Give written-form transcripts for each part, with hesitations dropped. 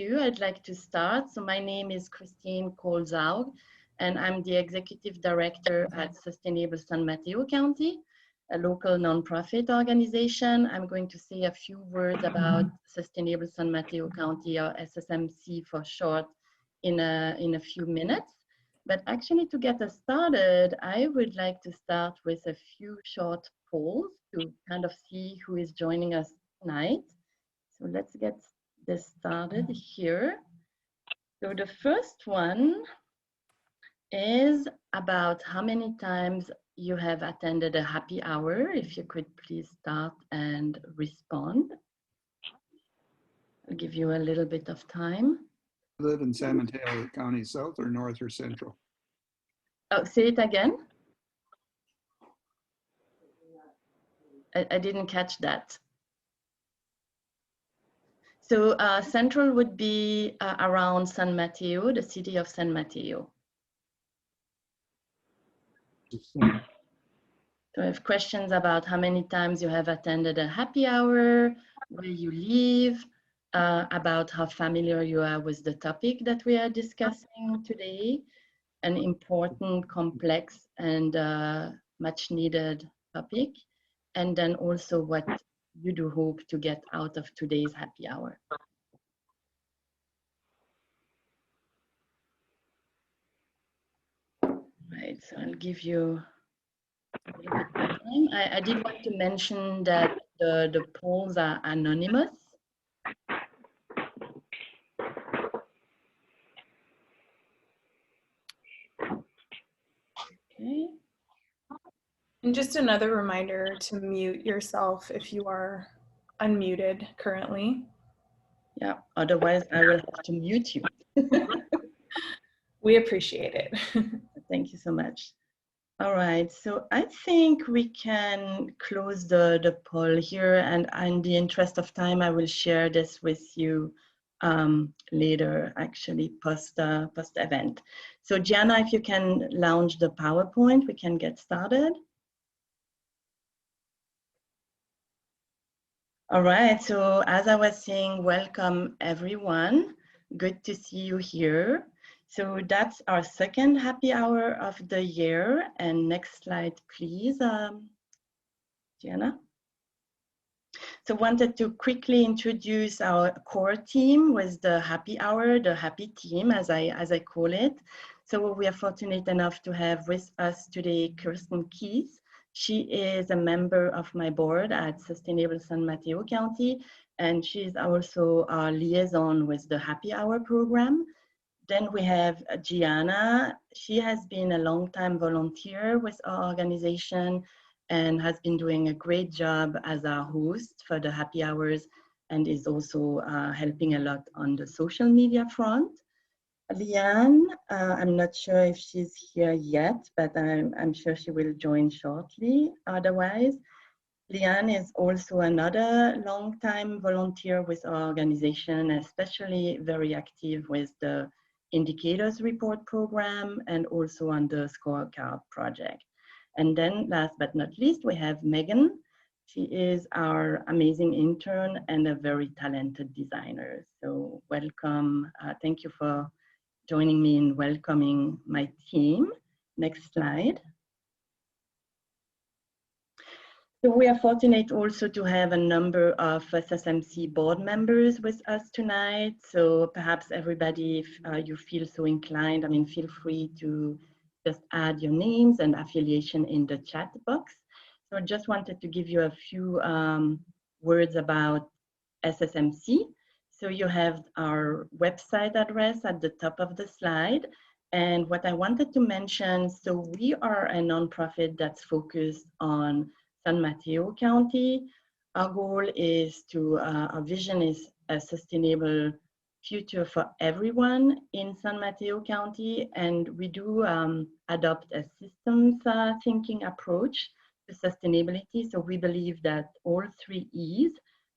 I'd like to start. So my name is Christine Kohlzaug, and I'm the Executive Director at Sustainable San Mateo County, a local nonprofit organization. I'm going to say a few words about Sustainable San Mateo County, or SSMC for short, in a few minutes. But actually, to get us started, I would like to start with a few short polls to kind of see who is joining us tonight. So let's get this started here. So the first one is about how many times you have attended a happy hour. If you could please start and respond. I'll give you a little bit of time. Live in San Mateo County, south or north or central? Oh, say it again. I didn't catch that. So central would be around San Mateo, the city of San Mateo. So I have questions about how many times you have attended a happy hour, where you live, about how familiar you are with the topic that we are discussing today, an important, complex, and much needed topic, and then also what you do hope to get out of today's happy hour. Right, so I'll give you a little bit more time. I did want to mention that the polls are anonymous. Okay. And just another reminder to mute yourself if you are unmuted currently. Yeah, otherwise I will have to mute you. We appreciate it. Thank you so much. All right, so I think we can close the poll here, and in the interest of time, I will share this with you later, actually, post event. So Gianna, if you can launch the PowerPoint, we can get started. All right, so as I was saying, welcome everyone. Good to see you here. So that's our second happy hour of the year. And next slide, please, Gianna. So wanted to quickly introduce our core team with the happy hour, the happy team, as I call it. So we are fortunate enough to have with us today Kirsten Keys. She is a member of my board at Sustainable San Mateo County, and she's also our liaison with the happy hour program. Then we have Gianna. She has been a long-time volunteer with our organization and has been doing a great job as our host for the happy hours, and is also helping a lot on the social media front. Leanne, I'm not sure if she's here yet, but I'm sure she will join shortly. Otherwise, Leanne is also another long-time volunteer with our organization, especially very active with the Indicators Report program and also on the Scorecard project. And then last but not least, we have Megan. She is our amazing intern and a very talented designer. So welcome. Thank you for joining me in welcoming my team. Next slide. So we are fortunate also to have a number of SSMC board members with us tonight. So perhaps everybody, if you feel so inclined, feel free to just add your names and affiliation in the chat box. So I just wanted to give you a few words about SSMC. So you have our website address at the top of the slide. And what I wanted to mention, so we are a nonprofit that's focused on San Mateo County. Our goal is to, our vision is a sustainable future for everyone in San Mateo County. And we do adopt a systems thinking approach to sustainability. So we believe that all 3 E's,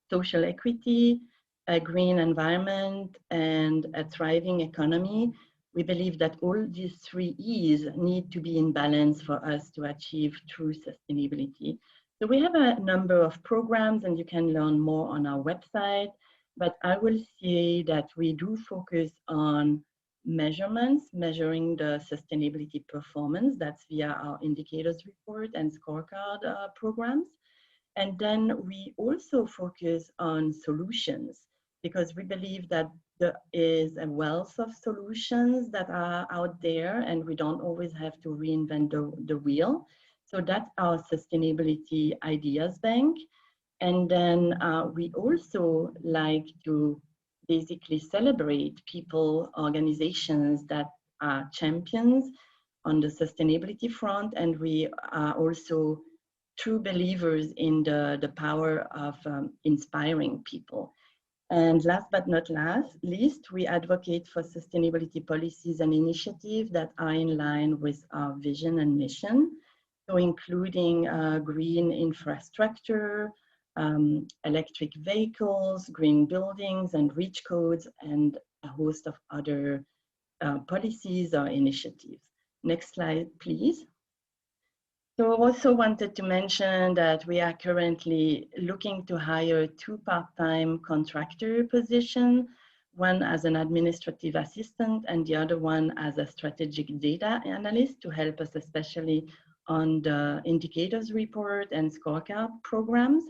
social equity, a green environment, and a thriving economy, we believe that all these 3 E's need to be in balance for us to achieve true sustainability. So we have a number of programs, and you can learn more on our website. But I will say that we do focus on measurements, measuring the sustainability performance. That's via our indicators report and scorecard programs. And then we also focus on solutions because we believe that there is a wealth of solutions that are out there and we don't always have to reinvent the wheel. So that's our sustainability ideas bank. And then we also like to basically celebrate people, organizations that are champions on the sustainability front. And we are also true believers in the power of inspiring people. And last but not least, we advocate for sustainability policies and initiatives that are in line with our vision and mission. So including green infrastructure, electric vehicles, green buildings and REACH codes, and a host of other policies or initiatives. Next slide, please. So I also wanted to mention that we are currently looking to hire 2 part-time contractor positions, one as an administrative assistant and the other one as a strategic data analyst to help us especially on the indicators report and scorecard programs.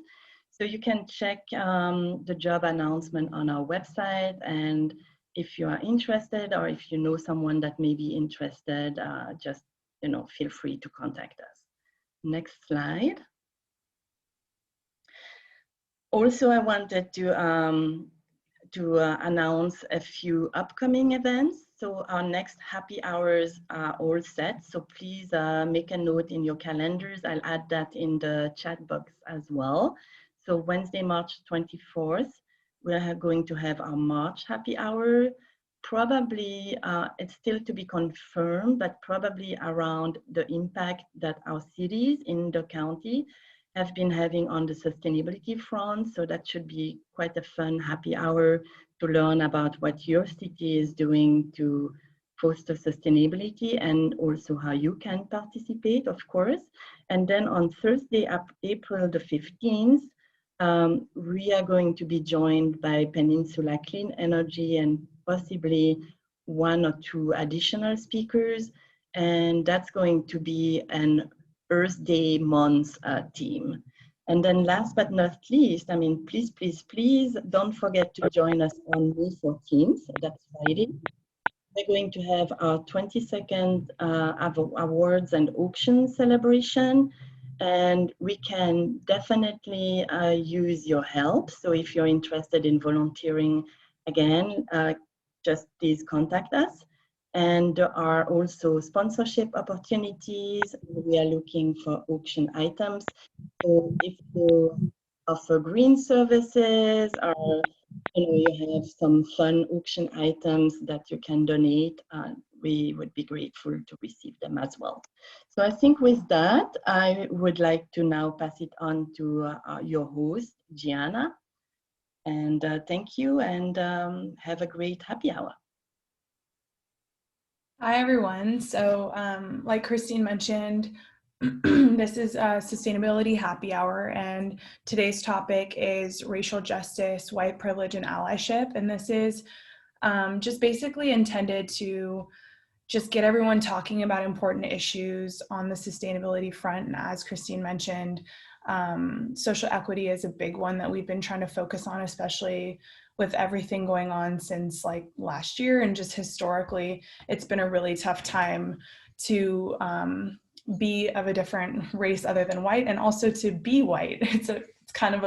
So you can check the job announcement on our website, and if you are interested or if you know someone that may be interested, just feel free to contact us. Next slide. Also, I wanted to announce a few upcoming events. So our next happy hours are all set. So please make a note in your calendars. I'll add that in the chat box as well. So Wednesday, March 24th, we're going to have our March happy hour. Probably, it's still to be confirmed, but probably around the impact that our cities in the county have been having on the sustainability front. So that should be quite a fun happy hour to learn about what your city is doing to foster sustainability and also how you can participate, of course. And then on Thursday, April the 15th, we are going to be joined by Peninsula Clean Energy and possibly 1 or 2 additional speakers. And that's going to be an Earth Day month team. And then last but not least, I mean, please, please, please don't forget to join us on May 14th, that's Friday. We're going to have our 22nd awards and auction celebration. And we can definitely use your help. So if you're interested in volunteering, again, just please contact us. And there are also sponsorship opportunities. We are looking for auction items. So if you offer green services or you have some fun auction items that you can donate, we would be grateful to receive them as well. So I think with that, I would like to now pass it on to your host, Gianna. And thank you and have a great happy hour. Hi, everyone. So like Christine mentioned, this is a sustainability happy hour, and today's topic is racial justice, white privilege, and allyship. And this is just basically intended to just get everyone talking about important issues on the sustainability front. And as Christine mentioned, social equity is a big one that we've been trying to focus on, especially with everything going on since like last year. And just historically, it's been a really tough time to be of a different race other than white, and also to be white. It's kind of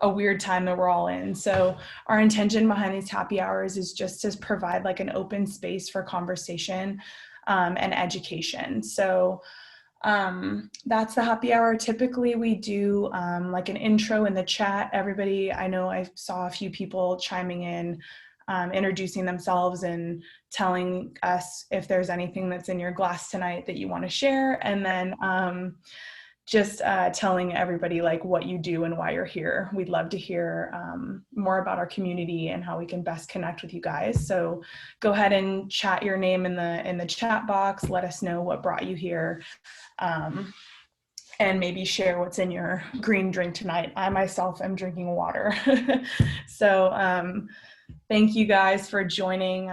a weird time that we're all in. So our intention behind these happy hours is just to provide like an open space for conversation and education. So that's the happy hour. Typically we do like an intro in the chat. Everybody, I know I saw a few people chiming in, introducing themselves and telling us if there's anything that's in your glass tonight that you want to share. And then just telling everybody like what you do and why you're here. We'd love to hear more about our community and how we can best connect with you guys. So go ahead and chat your name in the chat box. Let us know what brought you here. and maybe share what's in your green drink tonight. I myself am drinking water. So thank you guys for joining.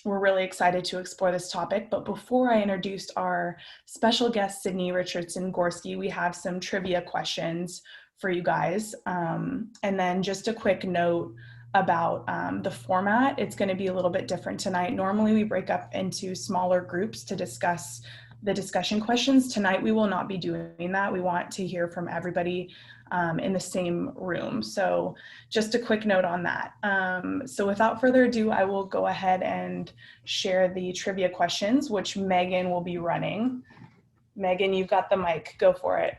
We're really excited to explore this topic, but before I introduce our special guest, Sydney Richardson-Gorski, we have some trivia questions for you guys. And then just a quick note about the format. It's going to be a little bit different tonight. Normally we break up into smaller groups to discuss the discussion questions. Tonight we will not be doing that. We want to hear from everybody in the same room. So just a quick note on that. So without further ado, I will go ahead and share the trivia questions, which Megan will be running. Megan, you've got the mic, go for it.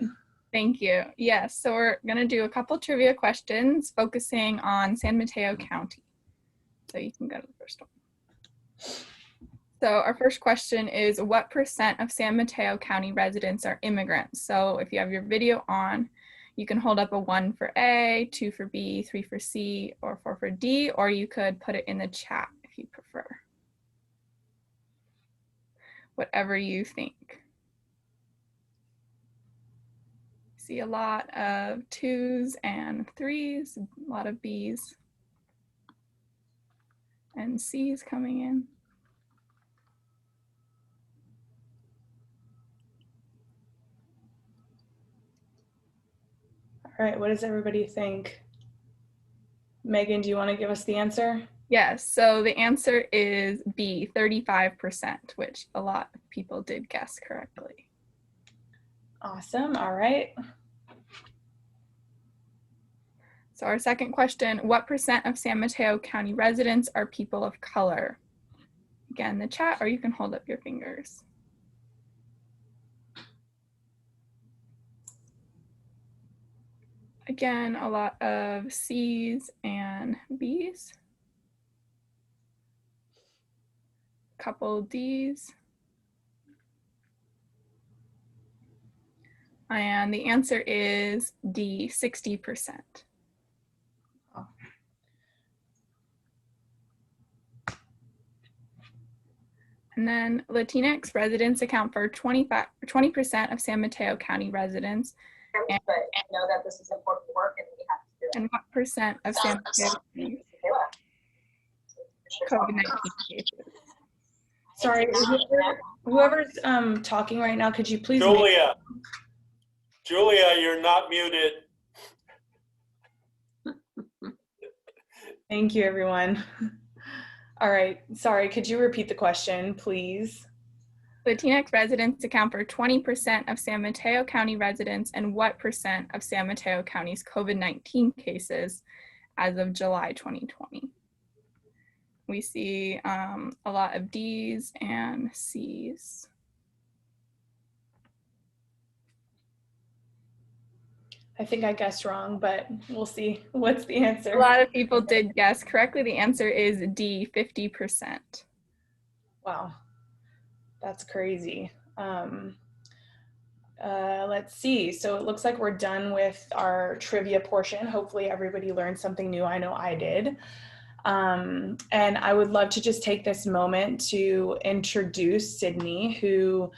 Thank you. Yes, so we're gonna do a couple trivia questions focusing on San Mateo County. So you can go to the first one. So our first question is, what % of San Mateo County residents are immigrants? So if you have your video on, you can hold up a 1 for A, 2 for B, 3 for C, or 4 for D, or you could put it in the chat if you prefer. Whatever you think. See a lot of 2s and 3s, a lot of Bs and Cs coming in. All right, what does everybody think? Megan, do you want to give us the answer? Yes, so the answer is B, 35%, which a lot of people did guess correctly. Awesome, all right. So our second question, what % of San Mateo County residents are people of color? Again, the chat, or you can hold up your fingers. Again, a lot of C's and B's. Couple D's. And the answer is D, 60%. Oh. And then Latinx residents account for 20% of San Mateo County residents. But I know that this is important work and we have to do it. And what % of San Mateo County COVID-19 cases? Sorry, whoever's talking right now, could you please? Julia, you're not muted. Thank you, everyone. All right, sorry, could you repeat the question, please? Latinx residents account for 20% of San Mateo County residents, and what % of San Mateo County's COVID-19 cases as of July 2020? We see a lot of D's and C's. I think I guessed wrong, but we'll see. What's the answer? A lot of people did guess correctly. The answer is D, 50%. Wow, that's crazy. Let's see. So it looks like we're done with our trivia portion. Hopefully everybody learned something new. I know I did. And I would love to just take this moment to introduce Sydney, who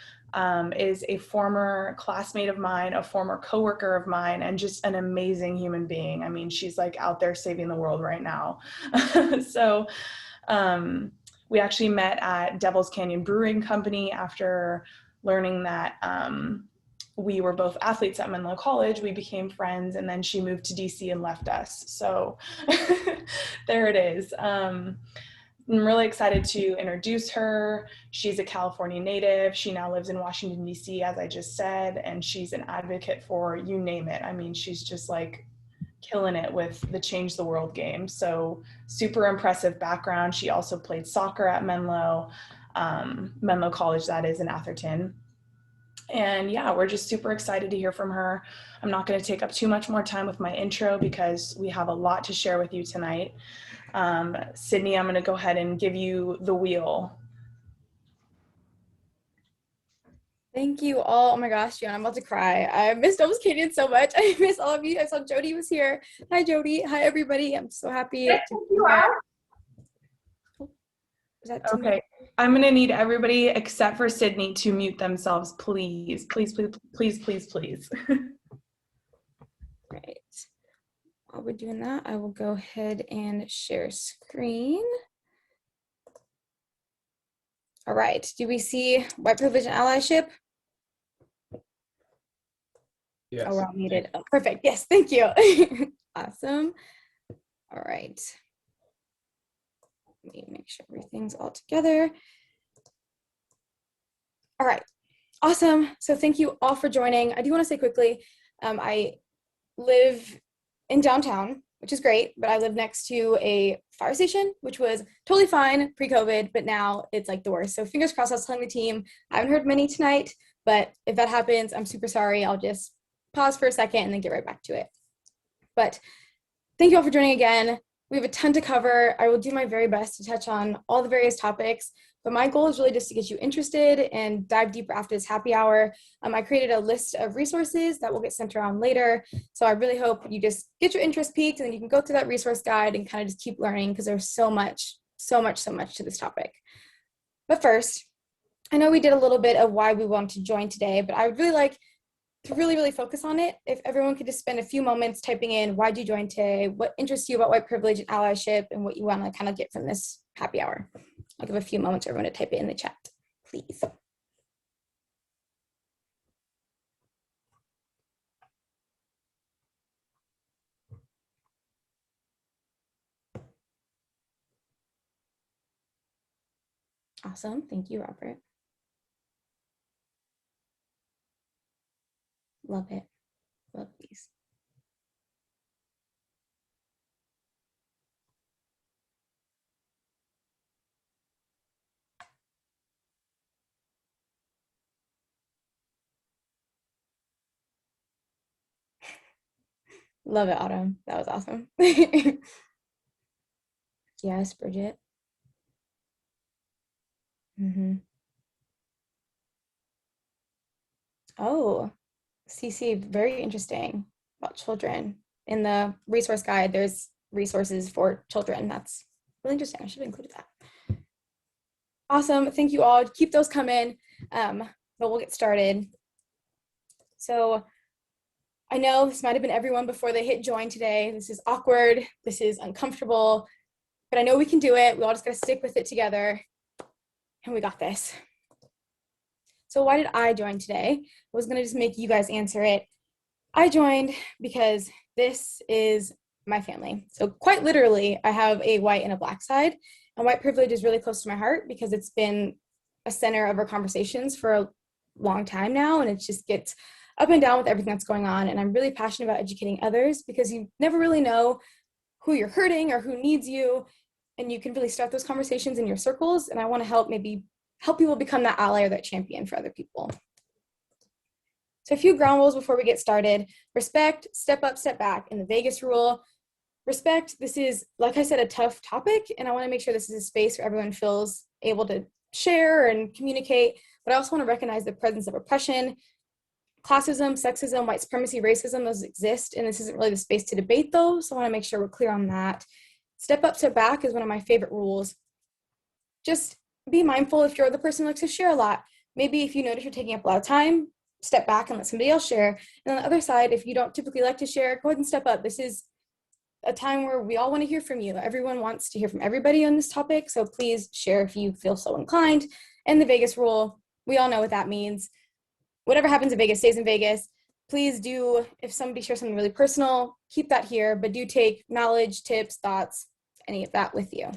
is a former classmate of mine, a former coworker of mine, and just an amazing human being. I mean, she's like out there saving the world right now. So we actually met at Devil's Canyon Brewing Company after learning that we were both athletes at Menlo College. We became friends, and then she moved to DC and left us. So there it is. I'm really excited to introduce her. She's a California native. She now lives in Washington, DC, as I just said, and she's an advocate for you name it. I mean, she's just like killing it with the Change the World game. So super impressive background. She also played soccer at Menlo College, that is, in Atherton. And yeah, we're just super excited to hear from her. I'm not going to take up too much more time with my intro because we have a lot to share with you tonight. Sydney, I'm going to go ahead and give you the wheel. Thank you all. Oh my gosh, Gianna, I'm about to cry. I missed Almost Canadian so much. I missed all of you. I saw Jody was here. Hi, Jody. Hi, everybody. I'm so happy. Yes, you are. Is that Okay. I'm gonna need everybody except for Sydney to mute themselves, please. Please, please, please, please, please. Right. While we're doing that, I will go ahead and share screen. All right, do we see white privilege and allyship? Yes. Oh, we're all muted. Oh, perfect. Yes, thank you. Awesome. All right. Let me make sure everything's all together. All right. Awesome. So thank you all for joining. I do want to say quickly, I live in downtown, which is great, but I live next to a fire station, which was totally fine pre-COVID, but now it's like the worst. So fingers crossed. I was telling the team, I haven't heard many tonight, but if that happens, I'm super sorry. I'll just pause for a second and then get right back to it. But thank you all for joining again. We have a ton to cover. I will do my very best to touch on all the various topics, but my goal is really just to get you interested and dive deeper after this happy hour. I created a list of resources that will get sent around later. So I really hope you just get your interest piqued and then you can go through that resource guide and kind of just keep learning because there's so much to this topic. But first, I know we did a little bit of why we wanted to join today, but I would really like to really focus on it. If everyone could just spend a few moments typing in, why'd you join today? What interests you about white privilege and allyship and what you want to kind of get from this happy hour? I'll give a few moments for everyone to type it in the chat, please. Awesome, thank you, Robert. Love it, love these. Love it, Autumn. That was awesome. Yes, Bridget. Oh, CC, very interesting about children. In the resource guide, there's resources for children. That's really interesting. I should have included that. Awesome. Thank you all. Keep those coming, but we'll get started. So I know this might have been everyone before they hit join today. This is awkward. This is uncomfortable, but I know we can do it. We all just got to stick with it together, and we got this. So why did I join today? I was going to just make you guys answer it. I joined because this is my family. So quite literally, I have a white and a black side, and white privilege is really close to my heart because it's been a center of our conversations for a long time now, and it just gets up and down with everything that's going on. And I'm really passionate about educating others because you never really know who you're hurting or who needs you, and you can really start those conversations in your circles. And I want to help people become that ally or that champion for other people. So a few ground rules before we get started. Respect, step up, step back. In the Vegas rule, respect, this is, like I said, a tough topic, and I want to make sure this is a space where everyone feels able to share and communicate, but I also want to recognize the presence of oppression. Classism, sexism, white supremacy, racism, those exist, and this isn't really the space to debate those, so I want to make sure we're clear on that. Step up, step back is one of my favorite rules. Just be mindful if you're the person who likes to share a lot. Maybe if you notice you're taking up a lot of time, step back and let somebody else share. And on the other side, if you don't typically like to share, go ahead and step up. This is a time where we all want to hear from you. Everyone wants to hear from everybody on this topic, so please share if you feel so inclined. And the Vegas rule, we all know what that means. Whatever happens in Vegas stays in Vegas. Please do, if somebody shares something really personal, keep that here, but do take knowledge, tips, thoughts, any of that with you.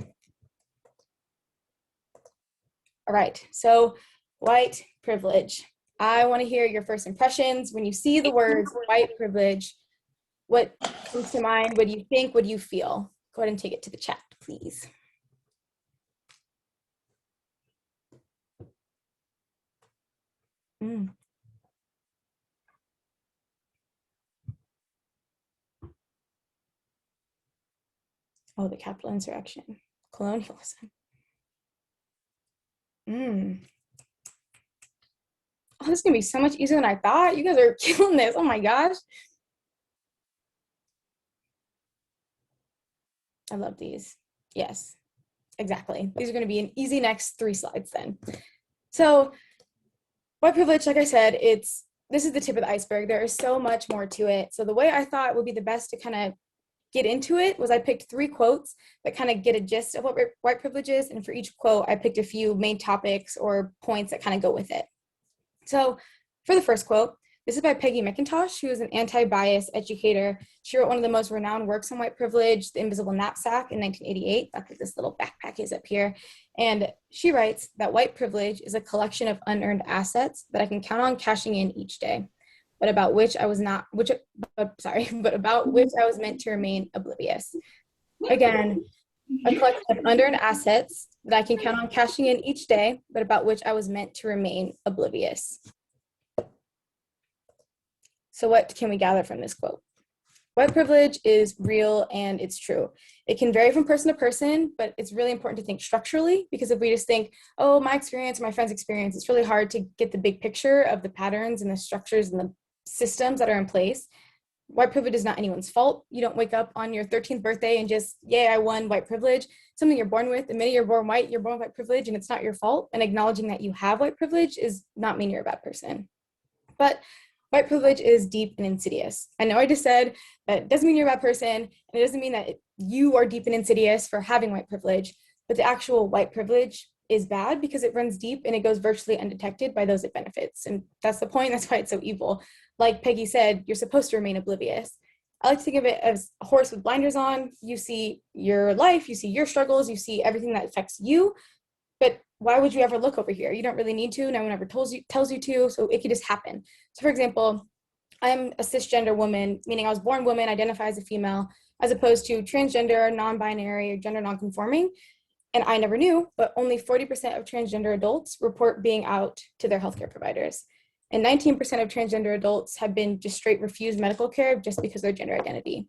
All right, so white privilege. I want to hear your first impressions. When you see the words white privilege, what comes to mind? What do you think? What do you feel? Go ahead and take it to the chat, please. Oh, the capital insurrection, colonialism. Oh, this is gonna be so much easier than I thought. You guys are killing this. Oh my gosh. I love these. Yes. exactly. These are going to be an easy next 3 slides then. So white privilege, like I said, this is the tip of the iceberg. There is so much more to it. So the way I thought would be the best to kind of get into it was I picked 3 quotes that kind of get a gist of what white privilege is. And for each quote, I picked a few main topics or points that kind of go with it. So for the first quote, this is by Peggy McIntosh, who is an anti-bias educator. She wrote one of the most renowned works on white privilege, The Invisible Knapsack, in 1988. That's what this little backpack is up here. And she writes that white privilege is a collection of unearned assets that I can count on cashing in each day, but about which I was meant to remain oblivious. Again, a collection of unearned assets that I can count on cashing in each day, but about which I was meant to remain oblivious. So what can we gather from this quote? White privilege is real and it's true. It can vary from person to person, but it's really important to think structurally, because if we just think, oh, my experience, my friend's experience, it's really hard to get the big picture of the patterns and the structures and the systems that are in place. White privilege is not anyone's fault. You don't wake up on your 13th birthday and just, yay, I won white privilege. Something you're born with. The minute you're born white, you're born with white privilege, and it's not your fault. And acknowledging that you have white privilege is not mean you're a bad person. But white privilege is deep and insidious. I know I just said that it doesn't mean you're a bad person, and it doesn't mean that you are deep and insidious for having white privilege, but the actual white privilege is bad because it runs deep and it goes virtually undetected by those it benefits. And that's the point. That's why it's so evil. Like Peggy said, you're supposed to remain oblivious. I like to think of it as a horse with blinders on. You see your life, you see your struggles, you see everything that affects you, but why would you ever look over here? You don't really need to. No one ever tells you to, so it could just happen. So for example, I'm a cisgender woman, meaning I was born woman, identify as a female, as opposed to transgender, non-binary, or gender non-conforming. And I never knew, but only 40% of transgender adults report being out to their healthcare providers. And 19% of transgender adults have been just straight refused medical care just because of their gender identity.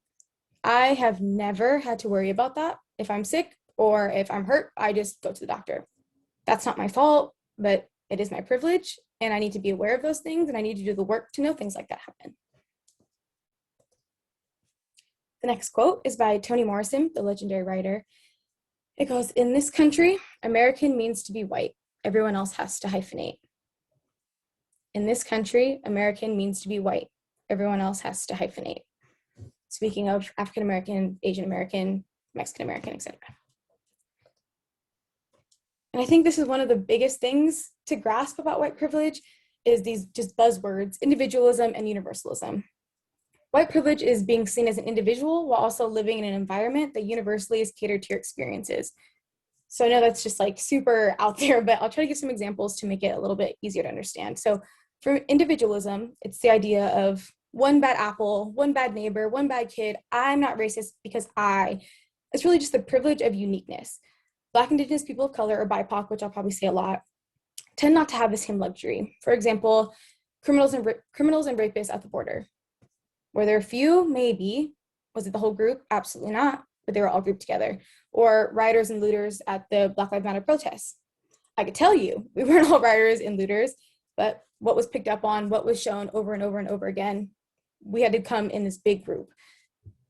I have never had to worry about that. If I'm sick or if I'm hurt, I just go to the doctor. That's not my fault, but it is my privilege, and I need to be aware of those things, and I need to do the work to know things like that happen. The next quote is by Toni Morrison, the legendary writer. It goes, "In this country, American means to be white. Everyone else has to hyphenate." In this country, American means to be white. Everyone else has to hyphenate. Speaking of African American, Asian American, Mexican American, etc. And I think this is one of the biggest things to grasp about white privilege is these just buzzwords, individualism and universalism. White privilege is being seen as an individual while also living in an environment that universally is catered to your experiences. So I know that's just like super out there, but I'll try to give some examples to make it a little bit easier to understand. So for individualism, it's the idea of one bad apple, one bad neighbor, one bad kid. I'm not racist because it's really just the privilege of uniqueness. Black, Indigenous people of color, or BIPOC, which I'll probably say a lot, tend not to have the same luxury. For example, criminals and rapists at the border. Were there a few? Maybe. Was it the whole group? Absolutely not, but they were all grouped together. Or rioters and looters at the Black Lives Matter protests. I could tell you, we weren't all rioters and looters, but what was picked up on, what was shown over and over and over again, we had to come in this big group.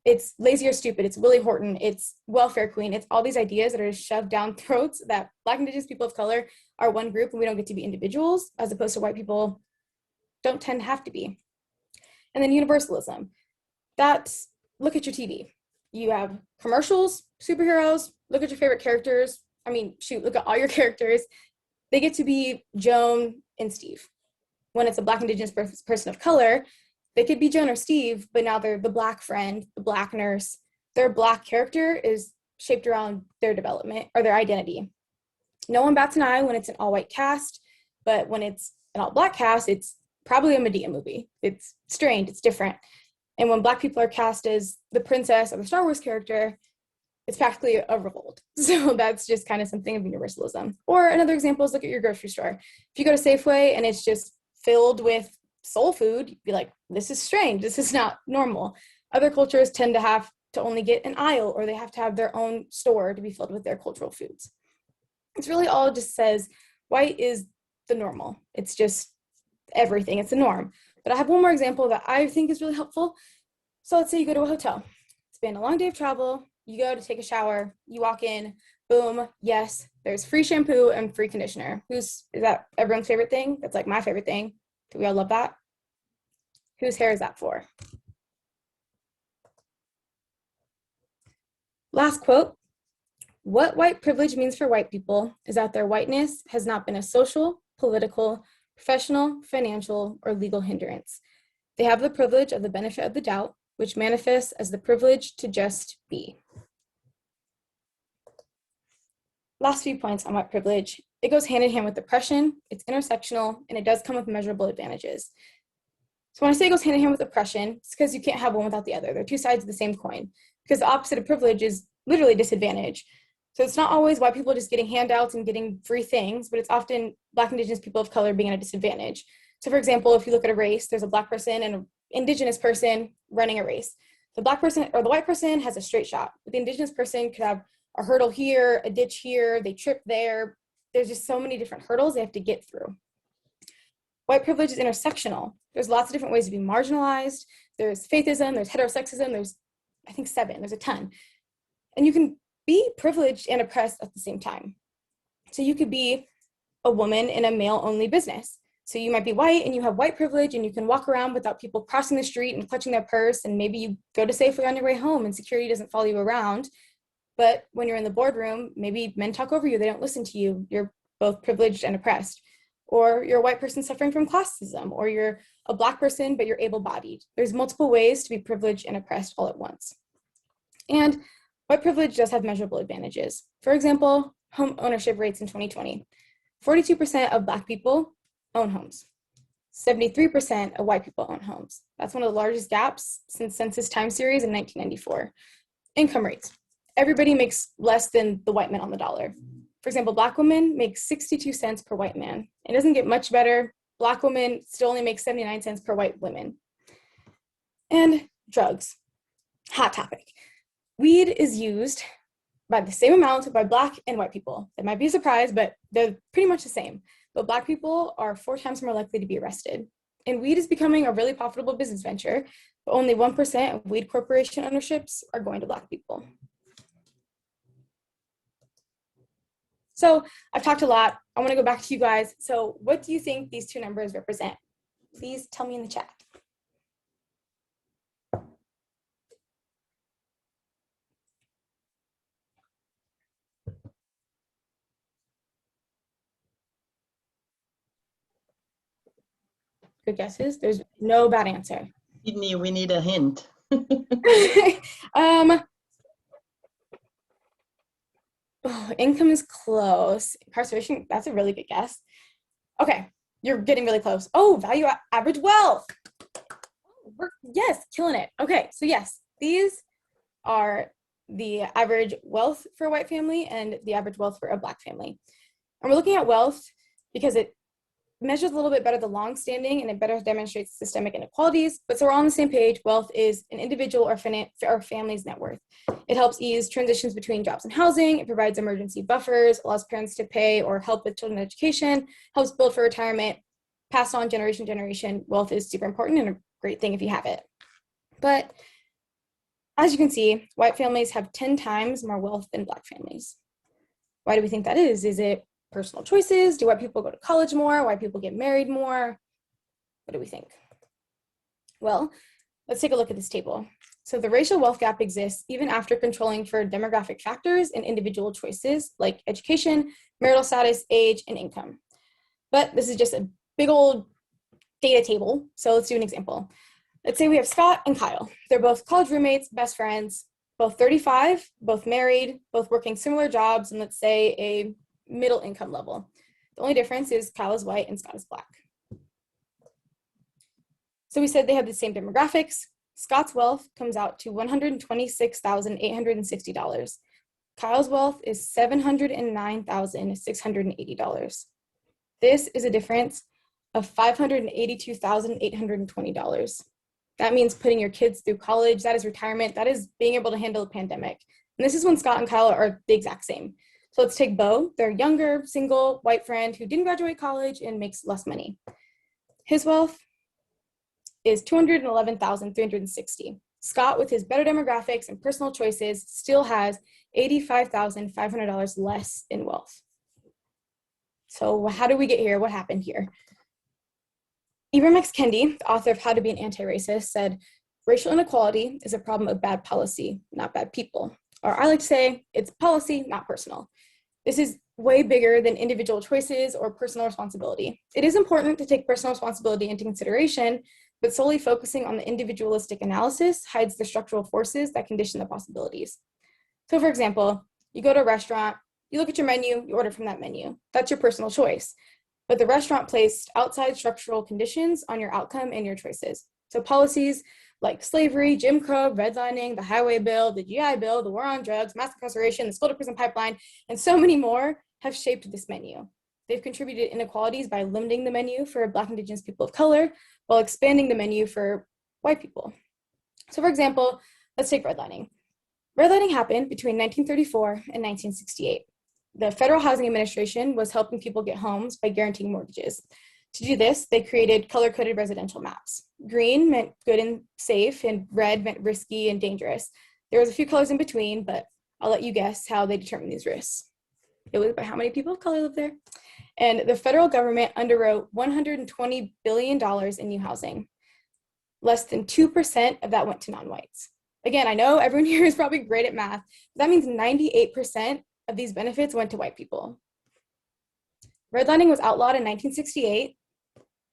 It's Lazy or Stupid, it's Willie Horton, it's Welfare Queen, it's all these ideas that are shoved down throats that Black, Indigenous people of color are one group and we don't get to be individuals, as opposed to white people don't tend to have to be. And then universalism. That's, look at your TV. You have commercials, superheroes, look at your favorite characters. I mean, shoot, look at all your characters. They get to be Joan and Steve. When it's a Black, Indigenous person of color, they could be Joan or Steve, but now they're the Black friend, the Black nurse. Their Black character is shaped around their development or their identity. No one bats an eye when it's an all-white cast, but when it's an all-Black cast, it's probably a Medea movie. It's strange, it's different. And when Black people are cast as the princess or the Star Wars character, it's practically a revolt. So that's just kind of something of universalism. Or another example is look at your grocery store. If you go to Safeway and it's just filled with soul food, you'd be like, this is strange, this is not normal. Other cultures tend to have to only get an aisle, or they have to have their own store to be filled with their cultural foods. It's really all just says white is the normal. It's just everything, it's the norm. But I have one more example that I think is really helpful. So let's say you go to a hotel. It's been a long day of travel, you go to take a shower, you walk in, Boom, yes, there's free shampoo and free conditioner. Is that everyone's favorite thing? That's like my favorite thing. Do we all love that? Whose hair is that for? Last quote. What white privilege means for white people is that their whiteness has not been a social, political, professional, financial, or legal hindrance. They have the privilege of the benefit of the doubt, which manifests as the privilege to just be. Last few points on white privilege. It goes hand in hand with oppression, it's intersectional, and it does come with measurable advantages. So when I say it goes hand in hand with oppression, it's because you can't have one without the other. They're two sides of the same coin, because the opposite of privilege is literally disadvantage. So it's not always white people just getting handouts and getting free things, but it's often Black, Indigenous people of color being at a disadvantage. So for example, if you look at a race, there's a Black person and an Indigenous person running a race. The Black person or the white person has a straight shot, but the Indigenous person could have a hurdle here, a ditch here, they trip there. There's just so many different hurdles they have to get through. White privilege is intersectional. There's lots of different ways to be marginalized. There's faithism, there's heterosexism, there's, I think 7, there's a ton. And you can be privileged and oppressed at the same time. So you could be a woman in a male-only business. So you might be white and you have white privilege and you can walk around without people crossing the street and clutching their purse, and maybe you go to Safeway on your way home and security doesn't follow you around. But when you're in the boardroom, maybe men talk over you, they don't listen to you. You're both privileged and oppressed. Or you're a white person suffering from classism, or you're a Black person, but you're able-bodied. There's multiple ways to be privileged and oppressed all at once. And white privilege does have measurable advantages. For example, home ownership rates in 2020. 42% of Black people own homes. 73% of white people own homes. That's one of the largest gaps since census time series in 1994. Income rates. Everybody makes less than the white man on the dollar. For example, Black women make 62 cents per white man. It doesn't get much better. Black women still only make 79 cents per white women. And drugs. Hot topic. Weed is used by the same amount by Black and white people. It might be a surprise, but they're pretty much the same. But Black people are 4 times more likely to be arrested. And weed is becoming a really profitable business venture, but only 1% of weed corporation ownerships are going to Black people. So I've talked a lot. I want to go back to you guys. So what do you think these two numbers represent? Please tell me in the chat. Good guesses. There's no bad answer. Sydney, we need a hint. Income is close. Incarceration, that's a really good guess. Okay, you're getting really close. Oh, value average wealth. Yes, killing it. Okay, so yes, these are the average wealth for a white family and the average wealth for a Black family. And we're looking at wealth because it measures a little bit better the long-standing and it better demonstrates systemic inequalities. But so we're all on the same page. Wealth is an individual or family's net worth. It helps ease transitions between jobs and housing. It provides emergency buffers, allows parents to pay or help with children's education, helps build for retirement, passed on generation to generation. Wealth is super important and a great thing if you have it. But as you can see, white families have 10 times more wealth than Black families. Why do we think that is? Is it personal choices? Do white people go to college more? White people get married more? What do we think? Well, let's take a look at this table. So the racial wealth gap exists even after controlling for demographic factors and individual choices like education, marital status, age, and income. But this is just a big old data table. So let's do an example. Let's say we have Scott and Kyle. They're both college roommates, best friends, both 35, both married, both working similar jobs, and let's say a middle income level. The only difference is Kyle is white and Scott is Black. So we said they have the same demographics. Scott's wealth comes out to $126,860. Kyle's wealth is $709,680. This is a difference of $582,820. That means putting your kids through college. That is retirement. That is being able to handle a pandemic. And this is when Scott and Kyle are the exact same. So let's take Bo, their younger, single, white friend who didn't graduate college and makes less money. His wealth is $211,360. Scott, with his better demographics and personal choices, still has $85,500 less in wealth. So how did we get here? What happened here? Ibram X. Kendi, the author of How to Be an Anti-Racist, said, racial inequality is a problem of bad policy, not bad people. Or I like to say, it's policy, not personal. This is way bigger than individual choices or personal responsibility. It is important to take personal responsibility into consideration, but solely focusing on the individualistic analysis hides the structural forces that condition the possibilities. So for example, you go to a restaurant, you look at your menu, you order from that menu. That's your personal choice. But the restaurant placed outside structural conditions on your outcome and your choices. So policies like slavery, Jim Crow, redlining, the highway bill, the GI Bill, the war on drugs, mass incarceration, the school to prison pipeline, and so many more have shaped this menu. They've contributed inequalities by limiting the menu for Black, Indigenous people of color while expanding the menu for white people. So for example, let's take redlining. Redlining happened between 1934 and 1968. The Federal Housing Administration was helping people get homes by guaranteeing mortgages. To do this, they created color-coded residential maps. Green meant good and safe, and red meant risky and dangerous. There was a few colors in between, but I'll let you guess how they determined these risks. It was by how many people of color live there. And the federal government underwrote $120 billion in new housing. Less than 2% of that went to non-whites. Again, I know everyone here is probably great at math, but that means 98% of these benefits went to white people. Redlining was outlawed in 1968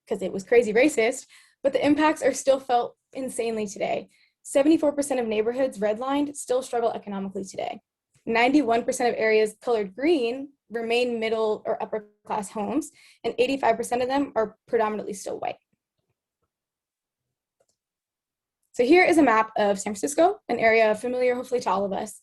because it was crazy racist, but the impacts are still felt insanely today. 74% of neighborhoods redlined still struggle economically today. 91% of areas colored green remain middle or upper class homes, and 85% of them are predominantly still white. So here is a map of San Francisco, an area familiar hopefully to all of us.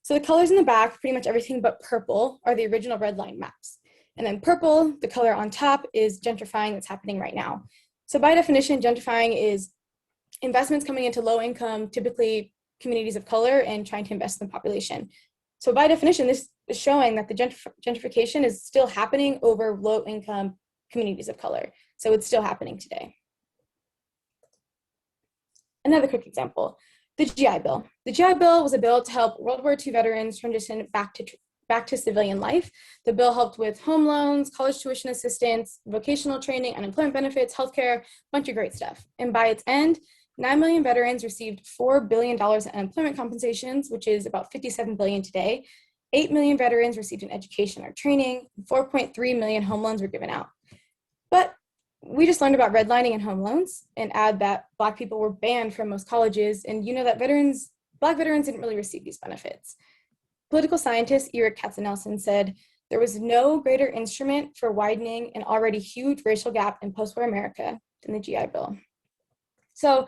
So the colors in the back, pretty much everything but purple, are the original red line maps. And then purple, the color on top, is gentrifying that's happening right now. So by definition, gentrifying is investments coming into low income, typically communities of color, and trying to invest in the population. So by definition, this is showing that the gentrification is still happening over low income communities of color. So it's still happening today. Another quick example, the GI Bill. The GI Bill was a bill to help World War II veterans transition back to civilian life. The bill helped with home loans, college tuition assistance, vocational training, unemployment benefits, healthcare, a bunch of great stuff. And by its end, 9 million veterans received $4 billion in unemployment compensations, which is about $57 billion today. 8 million veterans received an education or training. 4.3 million home loans were given out. But we just learned about redlining and home loans, and add that Black people were banned from most colleges, and you know that Black veterans didn't really receive these benefits. Political scientist Eric Katzenelson said, there was no greater instrument for widening an already huge racial gap in post-war America than the GI Bill. So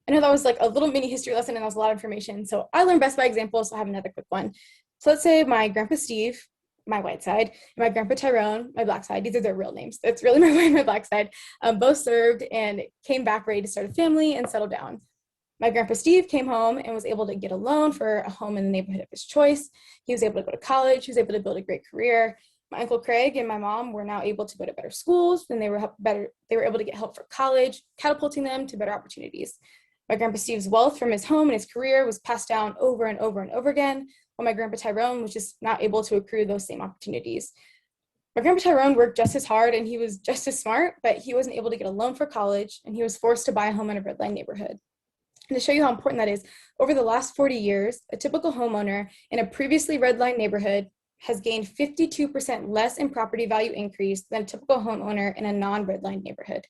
I know that was like a little mini history lesson and that was a lot of information. So I learned best by example, so I have another quick one. So let's say my grandpa Steve, my white side, and my grandpa Tyrone, my black side, these are their real names. It's really my white and my black side, both served and came back ready to start a family and settle down. My grandpa Steve came home and was able to get a loan for a home in the neighborhood of his choice. He was able to go to college. He was able to build a great career. My Uncle Craig and my mom were now able to go to better schools, and they were able to get help for college, catapulting them to better opportunities. My grandpa Steve's wealth from his home and his career was passed down over and over and over again, while my grandpa Tyrone was just not able to accrue those same opportunities. My grandpa Tyrone worked just as hard and he was just as smart, but he wasn't able to get a loan for college, and he was forced to buy a home in a red line neighborhood. And to show you how important that is, over the last 40 years, a typical homeowner in a previously red line neighborhood has gained 52% less in property value increase than a typical homeowner in a non-red line neighborhood.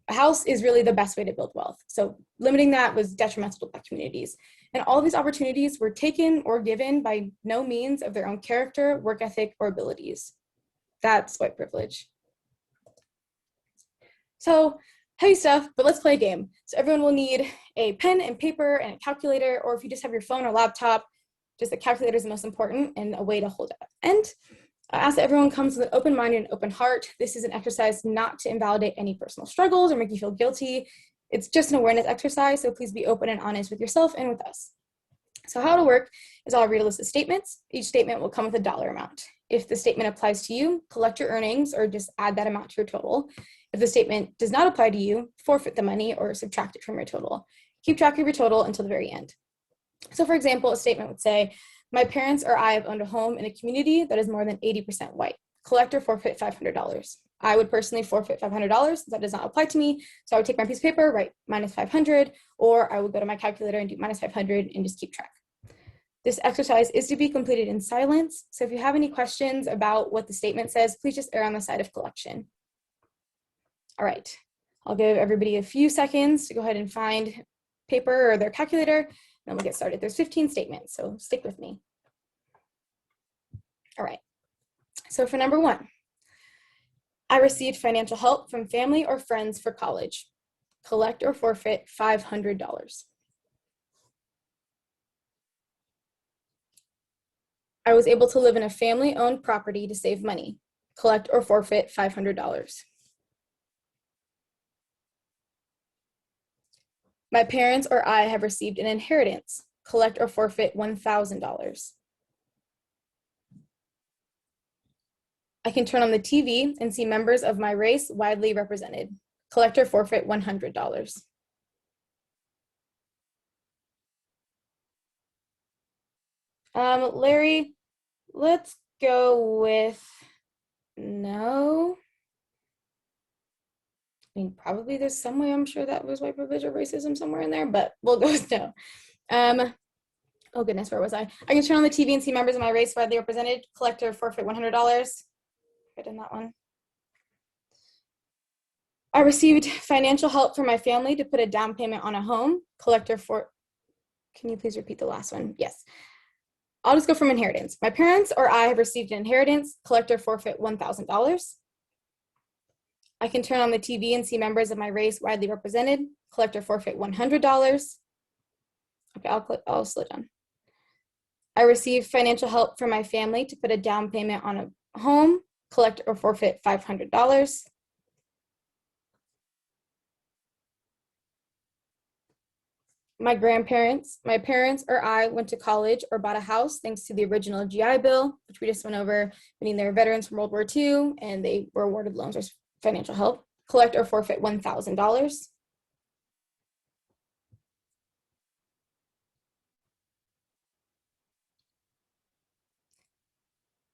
A house is really the best way to build wealth. So limiting that was detrimental to Black communities. And all these opportunities were taken or given by no means of their own character, work ethic, or abilities. That's white privilege. So heavy stuff, but let's play a game. So everyone will need a pen and paper and a calculator, or if you just have your phone or laptop, just the calculator is the most important and a way to hold it. And I ask that everyone comes with an open mind and an open heart. This is an exercise not to invalidate any personal struggles or make you feel guilty. It's just an awareness exercise, so please be open and honest with yourself and with us. So how it'll work is I'll read a list of statements. Each statement will come with a dollar amount. If the statement applies to you, collect your earnings or just add that amount to your total. If the statement does not apply to you, forfeit the money or subtract it from your total. Keep track of your total until the very end. So for example, a statement would say, my parents or I have owned a home in a community that is more than 80% white. Collect or forfeit $500. I would personally forfeit $500. That does not apply to me. So I would take my piece of paper, write minus 500, or I would go to my calculator and do minus 500 and just keep track. This exercise is to be completed in silence. So if you have any questions about what the statement says, please just err on the side of collection. All right, I'll give everybody a few seconds to go ahead and find paper or their calculator, and then we'll get started. There's 15 statements, so stick with me. All right, so for number 1, I received financial help from family or friends for college. Collect or forfeit $500. I was able to live in a family-owned property to save money. Collect or forfeit $500. My parents or I have received an inheritance. Collect or forfeit $1,000. I can turn on the TV and see members of my race widely represented. Collect or forfeit $100. Larry, let's go with no. I mean, probably there's some way I'm sure that was white privilege or racism somewhere in there, but we'll go with no. Oh goodness, where was I? I can turn on the TV and see members of my race widely represented. Collect or forfeit $100. I did that one. I received financial help from my family to put a down payment on a home. Collect or for. Can you please repeat the last one? Yes. I'll just go from inheritance. My parents or I have received an inheritance. Collect or forfeit $1,000. I can turn on the TV and see members of my race widely represented. Collect or forfeit $100. Okay, I'll slow down. I received financial help from my family to put a down payment on a home. Collect or forfeit $500. My parents or I went to college or bought a house thanks to the original GI Bill, which we just went over, meaning they were veterans from World War II and they were awarded loans or financial help. Collect or forfeit $1,000.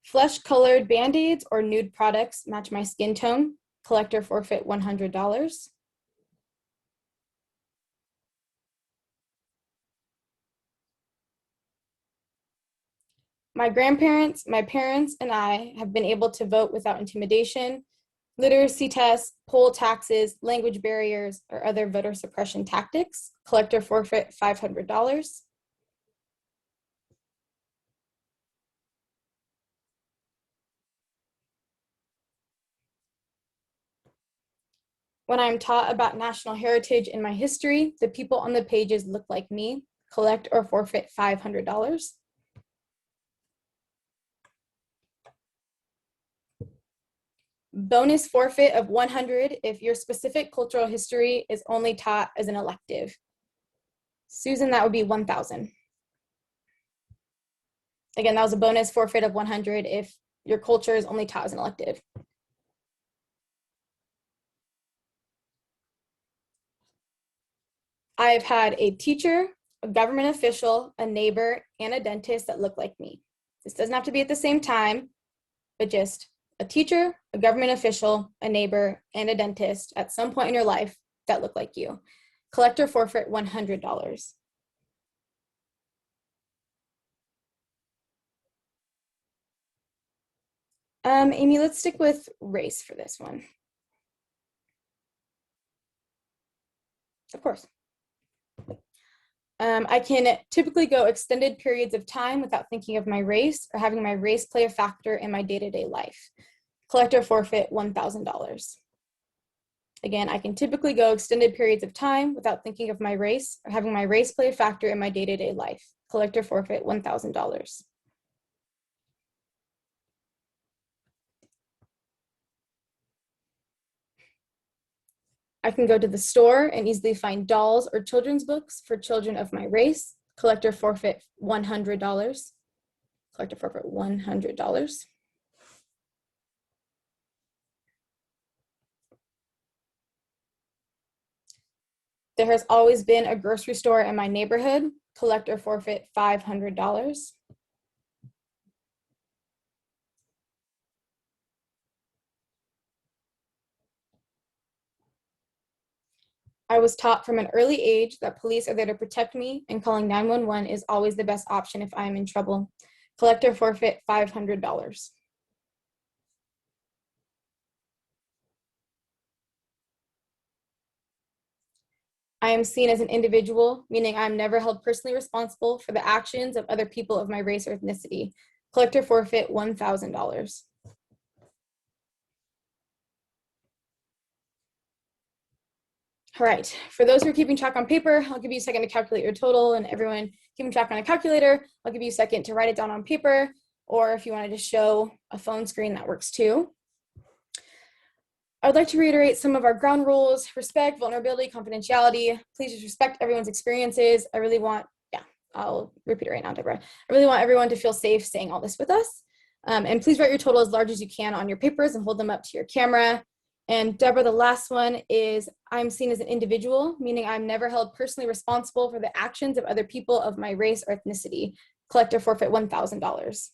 Flesh-colored Band-Aids or nude products match my skin tone. Collect or forfeit $100. My grandparents, my parents, and I have been able to vote without intimidation, literacy tests, poll taxes, language barriers, or other voter suppression tactics. Collect or forfeit $500. When I'm taught about national heritage and my history, the people on the pages look like me. Collect or forfeit $500. Bonus forfeit of $100 if your specific cultural history is only taught as an elective. Susan, that would be $1,000. Again, that was a bonus forfeit of $100 if your culture is only taught as an elective. I've had a teacher, a government official, a neighbor, and a dentist that look like me. This doesn't have to be at the same time, but just a teacher, a government official, a neighbor, and a dentist at some point in your life that look like you. Collect or forfeit $100. Amy, let's stick with race for this one. Of course. I can typically go extended periods of time without thinking of my race or having my race play a factor in my day-to-day life. Collect or forfeit $1,000. Again, I can typically go extended periods of time without thinking of my race or having my race play a factor in my day-to-day life. Collect or forfeit $1,000. I can go to the store and easily find dolls or children's books for children of my race. Collect or forfeit $100. Collect or forfeit $100. There has always been a grocery store in my neighborhood. Collect or forfeit $500. I was taught from an early age that police are there to protect me, and calling 911 is always the best option if I am in trouble. Collect or forfeit $500. I am seen as an individual, meaning I am never held personally responsible for the actions of other people of my race or ethnicity. Collect or forfeit $1,000. All right, for those who are keeping track on paper, I'll give you a second to calculate your total, and everyone keeping track on a calculator, I'll give you a second to write it down on paper, or if you wanted to show a phone screen, that works too. I would like to reiterate some of our ground rules: respect, vulnerability, confidentiality. Please just respect everyone's experiences. I really want, I'll repeat it right now, Deborah. I really want everyone to feel safe saying all this with us. And please write your total as large as you can on your papers and hold them up to your camera. And Deborah, the last one is, I'm seen as an individual, meaning I'm never held personally responsible for the actions of other people of my race or ethnicity. Collect or forfeit $1,000.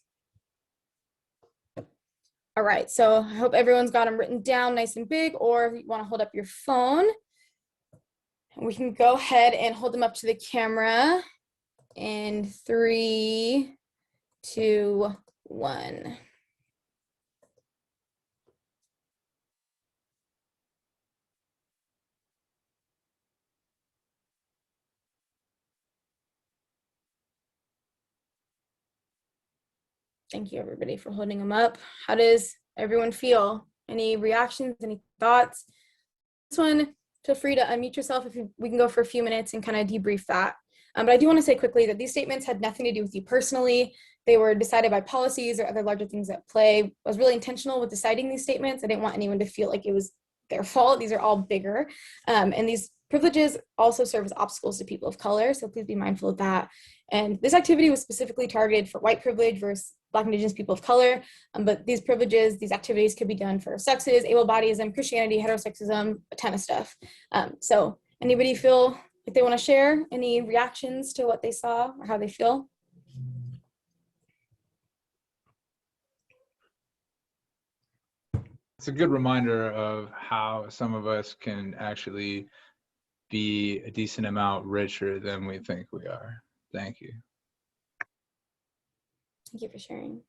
All right, so I hope everyone's got them written down nice and big, or if you want to hold up your phone, and we can go ahead and hold them up to the camera in 3, 2, 1. Thank you, everybody, for holding them up. How does everyone feel? Any reactions, any thoughts? This one, feel free to unmute yourself if we can go for a few minutes and kind of debrief that. But I do want to say quickly that these statements had nothing to do with you personally. They were decided by policies or other larger things at play. I was really intentional with deciding these statements. I didn't want anyone to feel like it was their fault. These are all bigger. And these privileges also serve as obstacles to people of color, so please be mindful of that. And this activity was specifically targeted for white privilege versus Black, Indigenous people of color, but these privileges, these activities could be done for sexes, able-bodyism, Christianity, heterosexism, a ton of stuff. So anybody feel like they want to share any reactions to what they saw or how they feel? It's a good reminder of how some of us can actually be a decent amount richer than we think we are. Thank you. Thank you for sharing.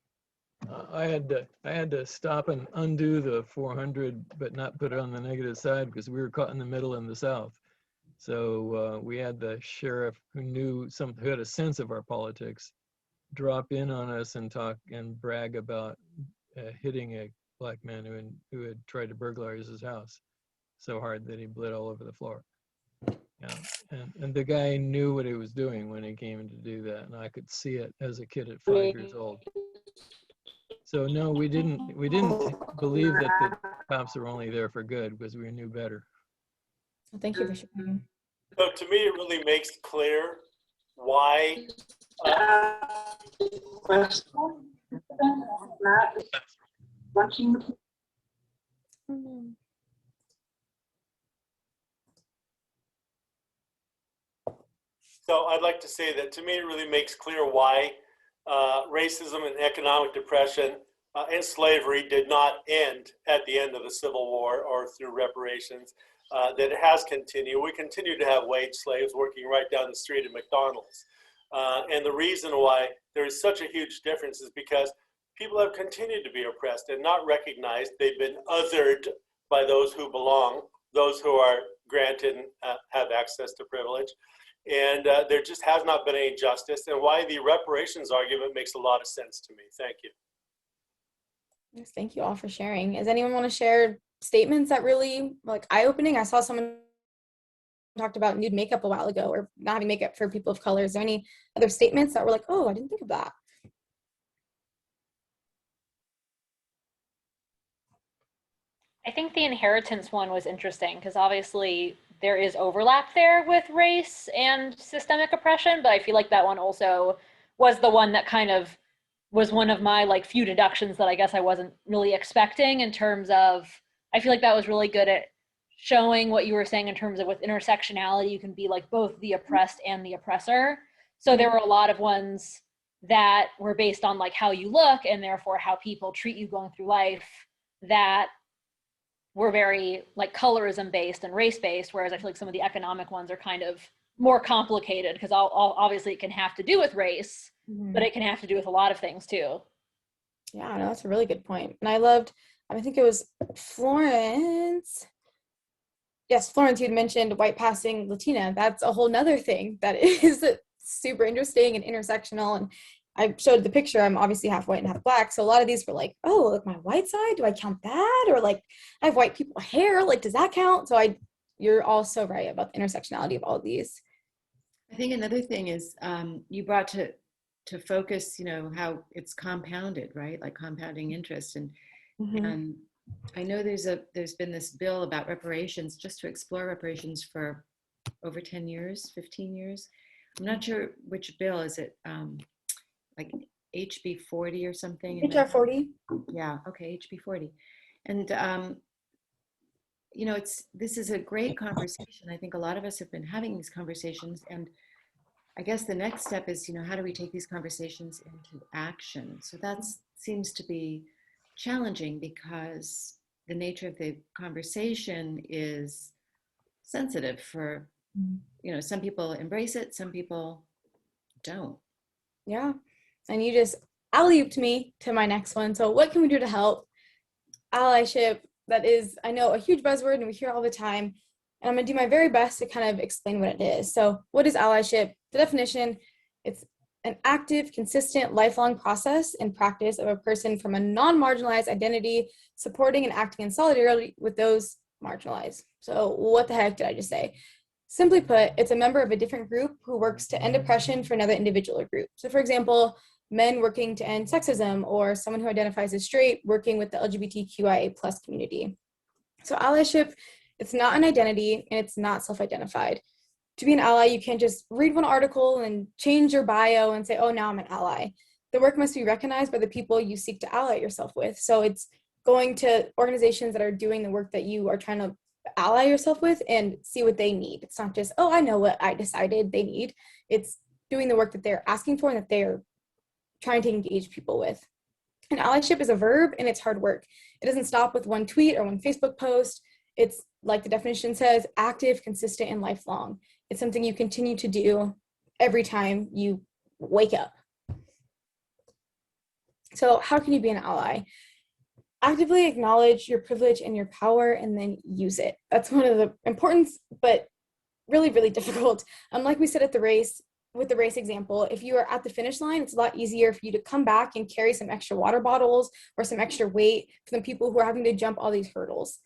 I had to stop and undo the 400, but not put it on the negative side because we were caught in the middle in the South. So we had the sheriff who had a sense of our politics, drop in on us and talk and brag about hitting a Black man who had tried to burglarize his house so hard that he bled all over the floor. Yeah, and the guy knew what he was doing when he came in to do that, and I could see it as a kid at 5 years old. So no, we didn't believe that the cops are only there for good because we knew better. Well, thank you for sharing. So to me, it really makes clear why. So I'd like to say that to me, it really makes clear why racism and economic depression and slavery did not end at the end of the Civil War or through reparations, that it has continued. We continue to have wage slaves working right down the street at McDonald's. And the reason why there is such a huge difference is because people have continued to be oppressed and not recognized. They've been othered by those who belong, those who are granted and have access to privilege. And there just has not been any justice, and why the reparations argument makes a lot of sense to me. Thank you. Yes, thank you all for sharing. Does anyone want to share statements that really like eye-opening? I saw someone talked about nude makeup a while ago, or not having makeup for people of color. Is there any other statements that were like, oh, I didn't think of that? I think the inheritance one was interesting because obviously there is overlap there with race and systemic oppression, but I feel like that one also was the one that kind of was one of my like few deductions that I guess I wasn't really expecting in terms of, I feel like that was really good at showing what you were saying in terms of with intersectionality, you can be like both the oppressed and the oppressor. So there were a lot of ones that were based on like how you look and therefore how people treat you going through life that were very like colorism based and race based, whereas I feel like some of the economic ones are kind of more complicated because obviously it can have to do with race, but it can have to do with a lot of things too. Yeah, no, that's a really good point. And I loved, I think it was Florence. Yes, Florence, you'd mentioned white passing Latina. That's a whole nother thing that is super interesting and intersectional. And I showed the picture. I'm obviously half white and half black. So a lot of these were like, oh, like my white side, do I count that? Or like I have white people hair, like does that count? So you're all so right about the intersectionality of all of these. I think another thing is you brought to focus, how it's compounded, right? Like compounding interest. And I know there's been this bill about reparations, just to explore reparations for over 10 years, 15 years. I'm not sure which bill is it, like HB 40 or something? HR 40. Yeah, okay, HB 40. And, this is a great conversation. I think a lot of us have been having these conversations, and I guess the next step is, how do we take these conversations into action? So that seems to be challenging because the nature of the conversation is sensitive for, some people embrace it, some people don't. Yeah. And you just alley-ooped me to my next one. So what can we do to help? Allyship, that is, I know, a huge buzzword and we hear it all the time. And I'm going to do my very best to kind of explain what it is. So what is allyship? The definition, it's an active, consistent, lifelong process and practice of a person from a non-marginalized identity supporting and acting in solidarity with those marginalized. So what the heck did I just say? Simply put, it's a member of a different group who works to end oppression for another individual or group. So for example, men working to end sexism, or someone who identifies as straight working with the LGBTQIA+ community. So allyship, it's not an identity and it's not self-identified. To be an ally, you can't just read one article and change your bio and say, oh, now I'm an ally. The work must be recognized by the people you seek to ally yourself with. So it's going to organizations that are doing the work that you are trying to ally yourself with and see what they need. It's not just, oh, I know what I decided they need. It's doing the work that they're asking for and that they're trying to engage people with. And allyship is a verb and it's hard work. It doesn't stop with one tweet or one Facebook post. It's, like the definition says, active, consistent, and lifelong. It's something you continue to do every time you wake up. So how can you be an ally? Actively acknowledge your privilege and your power and then use it. That's one of the importance, but really, really difficult. Like we said at the race, with the race example, if you are at the finish line, it's a lot easier for you to come back and carry some extra water bottles or some extra weight for the people who are having to jump all these hurdles.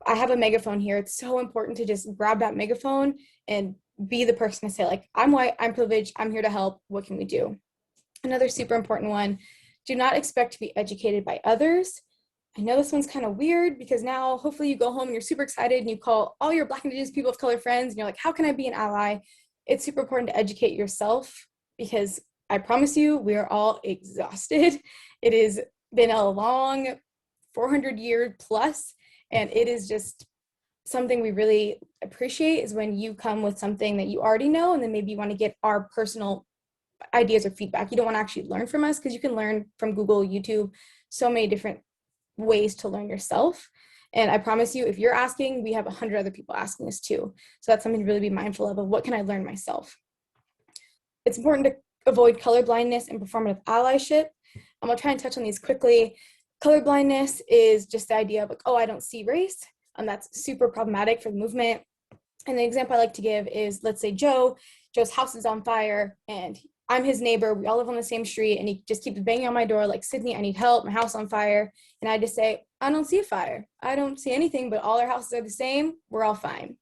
I have a megaphone here. It's so important to just grab that megaphone and be the person to say, like, I'm white, I'm privileged, I'm here to help. What can we do? Another super important one, do not expect to be educated by others. I know this one's kind of weird because now hopefully you go home and you're super excited and you call all your Black, Indigenous, people of color friends and you're like, how can I be an ally? It's super important to educate yourself because I promise you, we are all exhausted. It has been a long 400-year plus, and it is just something we really appreciate is when you come with something that you already know and then maybe you want to get our personal ideas or feedback. You don't want to actually learn from us because you can learn from Google, YouTube, so many different ways to learn yourself. And I promise you, if you're asking, we have 100 other people asking us too. So that's something to really be mindful of what can I learn myself? It's important to avoid colorblindness and performative allyship. I'm gonna try and touch on these quickly. Colorblindness is just the idea of like, oh, I don't see race. And that's super problematic for the movement. And the example I like to give is, let's say Joe's house is on fire and I'm his neighbor, we all live on the same street, and he just keeps banging on my door like, Sydney, I need help, my house on fire. And I just say, I don't see a fire. I don't see anything, but all our houses are the same. We're all fine.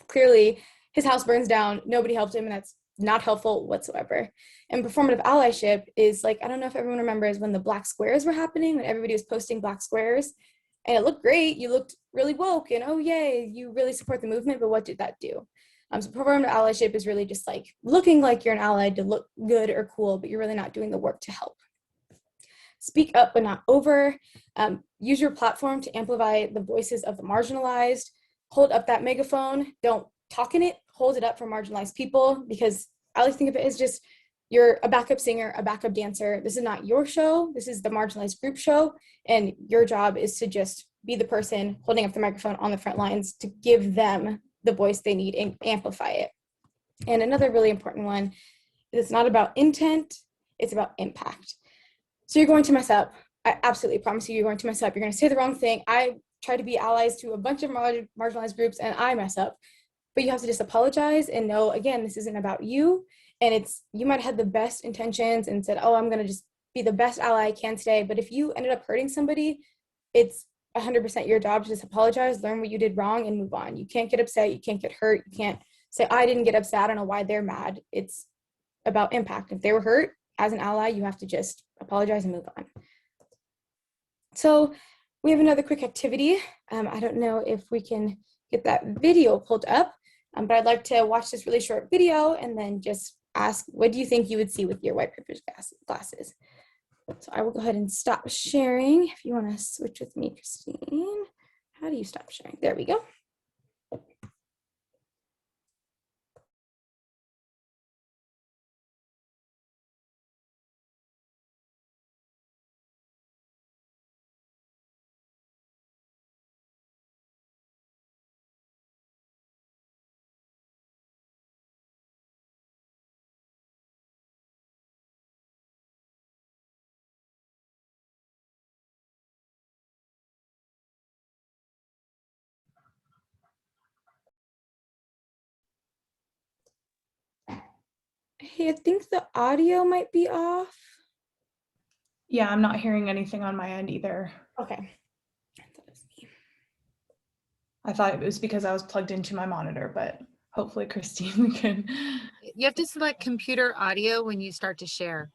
Clearly, his house burns down. Nobody helped him, and that's not helpful whatsoever. And performative allyship is like, I don't know if everyone remembers when the black squares were happening, when everybody was posting black squares, and it looked great. You looked really woke, and oh, yay, you really support the movement, but what did that do? So performative allyship is really just like looking like you're an ally to look good or cool, but you're really not doing the work to help. speak up but not over. Use your platform to amplify the voices of the marginalized. Hold up that megaphone. Don't talk in it. Hold it up for marginalized people, because I like to think of it as just, you're a backup singer, a backup dancer. This is not your show. This is the marginalized group show. And your job is to just be the person holding up the microphone on the front lines to give them the voice they need and amplify it. And another really important one is, it's not about intent, it's about impact. So you're going to mess up. I absolutely promise you, you're going to mess up. You're going to say the wrong thing. I try to be allies to a bunch of marginalized groups and I mess up. But you have to just apologize and know, again, this isn't about you. And it's, you might have had the best intentions and said, oh, I'm going to just be the best ally I can today. But if you ended up hurting somebody, it's 100% your job to just apologize, learn what you did wrong, and move on. You can't get upset. You can't get hurt. You can't say, I didn't get upset. I don't know why they're mad. It's about impact. If they were hurt, as an ally, you have to just apologize and move on. So we have another quick activity. I don't know if we can get that video pulled up, but I'd like to watch this really short video and then just ask, what do you think you would see with your white privilege glasses? So I will go ahead and stop sharing. If you want to switch with me, Christine, how do you stop sharing? There we go. Hey, I think the audio might be off. Yeah, I'm not hearing anything on my end either. Okay. I thought it was because I was plugged into my monitor, but hopefully Christine can. You have to select computer audio when you start to share.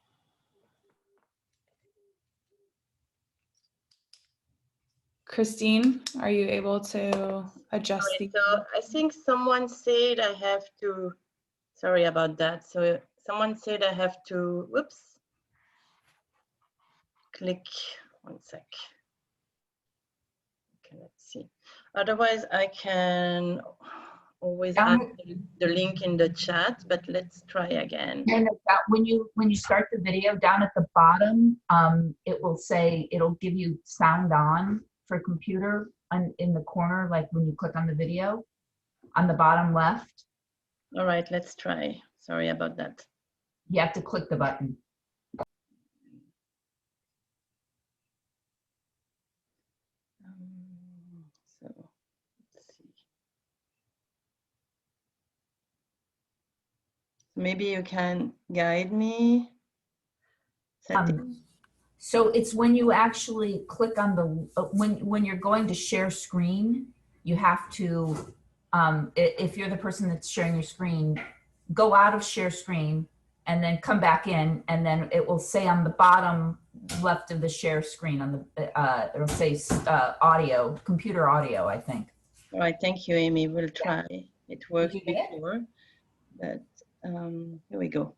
Christine, are you able to adjust Sorry, the? so I think someone said I have to, sorry about that. So someone said I have to, whoops, click, one sec. Okay, let's see. Otherwise, I can always add the link in the chat, but let's try again. And when you start the video, down at the bottom, it will say, it'll give you sound on for computer in the corner, like when you click on the video on the bottom left. All right, let's try. Sorry about that. You have to click the button. So let's see. Maybe you can guide me. So it's when you actually click on the, when you're going to share screen, you have to, if you're the person that's sharing your screen, go out of share screen and then come back in, and then it will say on the bottom left of the share screen on the, it'll say audio, computer audio, I think. All right, thank you, Amy. We'll try. It worked before, but here we go.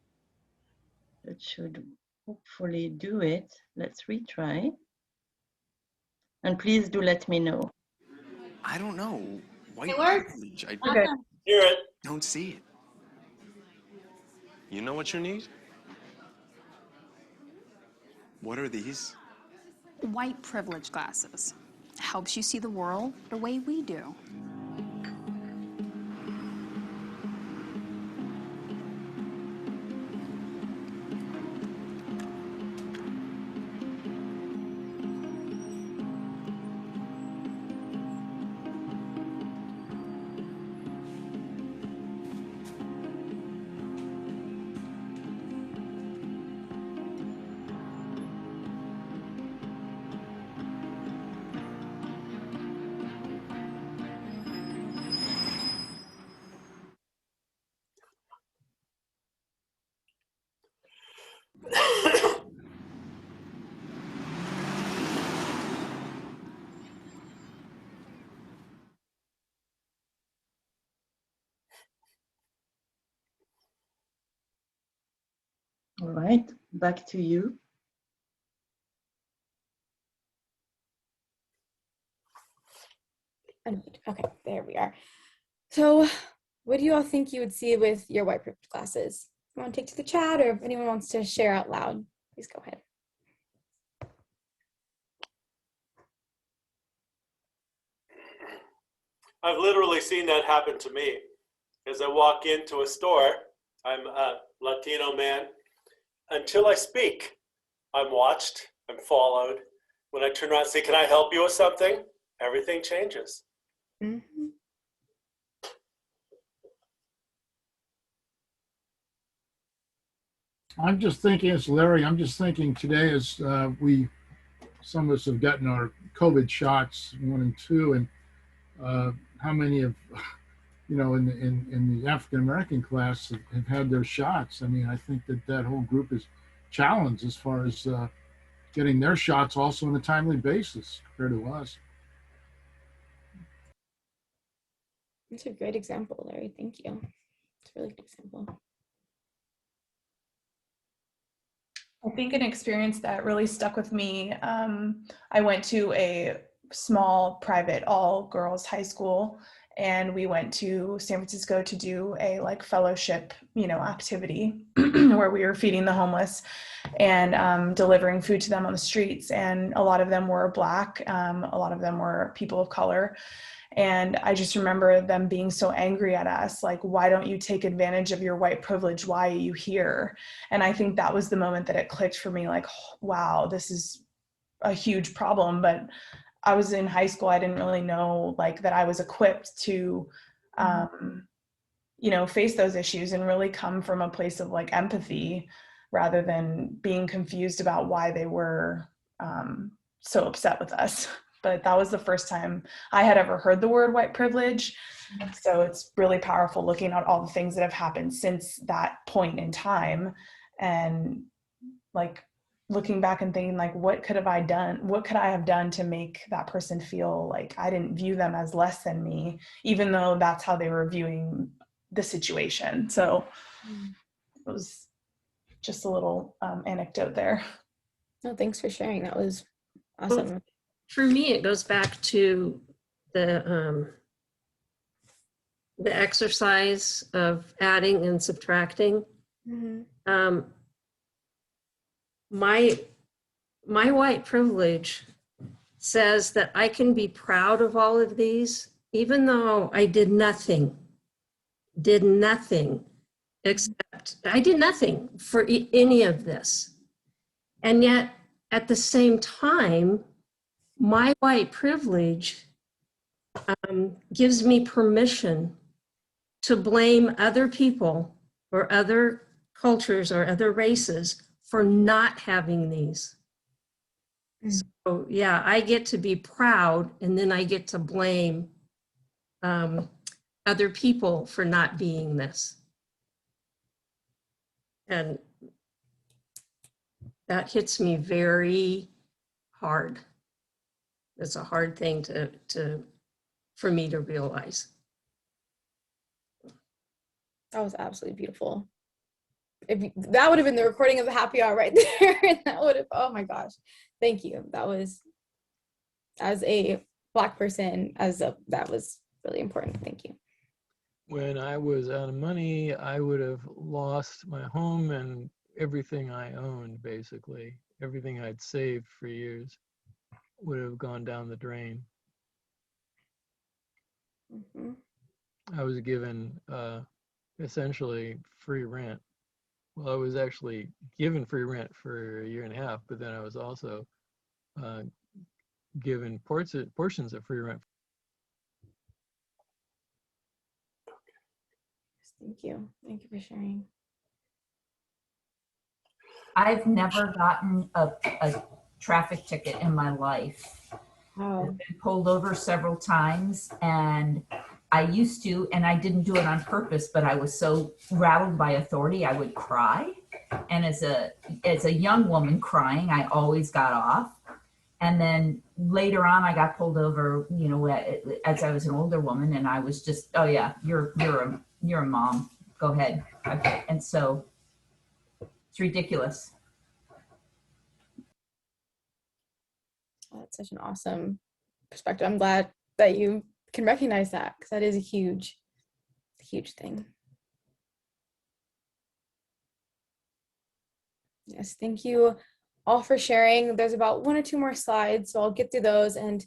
That should hopefully do it. Let's retry. And please do let me know. I don't know. White privilege. I Hear it. don't see it. You know what you need? What are these? White privilege glasses. Helps you see the world the way we do. All right, back to you. Unmute. Okay, there we are. So what do you all think you would see with your white privilege classes? You want to take to the chat, or if anyone wants to share out loud, please go ahead. I've literally seen that happen to me. As I walk into a store, I'm a Latino man. Until I speak, I'm watched, I'm followed. When I turn around and say, can I help you with something? Everything changes. Mm-hmm. I'm just thinking, it's Larry, I'm just thinking today as some of us have gotten our COVID shots 1 and 2, and how many of, in the African-American class have had their shots. I mean, I think that whole group is challenged as far as getting their shots also on a timely basis compared to us. That's a great example, Larry. Thank you. It's a really good example. I think an experience that really stuck with me, I went to a small private all-girls high school, and we went to San Francisco to do a fellowship, activity where we were feeding the homeless and delivering food to them on the streets. And a lot of them were Black, a lot of them were people of color. And I just remember them being so angry at us, like, why don't you take advantage of your white privilege? Why are you here? And I think that was the moment that it clicked for me, like, wow, this is a huge problem. But I was in high school. I didn't really know that I was equipped to, face those issues and really come from a place of empathy rather than being confused about why they were so upset with us. But that was the first time I had ever heard the word white privilege. So it's really powerful looking at all the things that have happened since that point in time, and looking back and thinking, what could I have done to make that person feel like I didn't view them as less than me, even though that's how they were viewing the situation. So it was just a little anecdote there. No, thanks for sharing. That was awesome. Well, for me, it goes back to the exercise of adding and subtracting. Mm-hmm. My white privilege says that I can be proud of all of these, even though I did nothing except I did nothing for any of this. And yet at the same time, my white privilege gives me permission to blame other people or other cultures or other races for not having these. So yeah, I get to be proud, and then I get to blame other people for not being this. And that hits me very hard. It's a hard thing for me to realize. That was absolutely beautiful. That would have been the recording of the happy hour right there. That would have, oh my gosh. Thank you. That was, as a Black person, that was really important. Thank you. When I was out of money, I would have lost my home and everything I owned, basically. Everything I'd saved for years would have gone down the drain. Mm-hmm. I was given essentially free rent. Well, I was actually given free rent for 1.5 years, but then I was also given portions of free rent. Thank you. Thank you for sharing. I've never gotten a traffic ticket in my life. Wow. I've been pulled over several times, and I used to, and I didn't do it on purpose, but I was so rattled by authority, I would cry. And as a young woman crying, I always got off. And then later on, I got pulled over, as I was an older woman, and I was just, oh yeah, you're a mom. Go ahead. Okay. And so it's ridiculous. That's such an awesome perspective. I'm glad that you can recognize that, because that is a huge thing. Yes, thank you all for sharing. There's about 1 or 2 more slides, so I'll get through those. And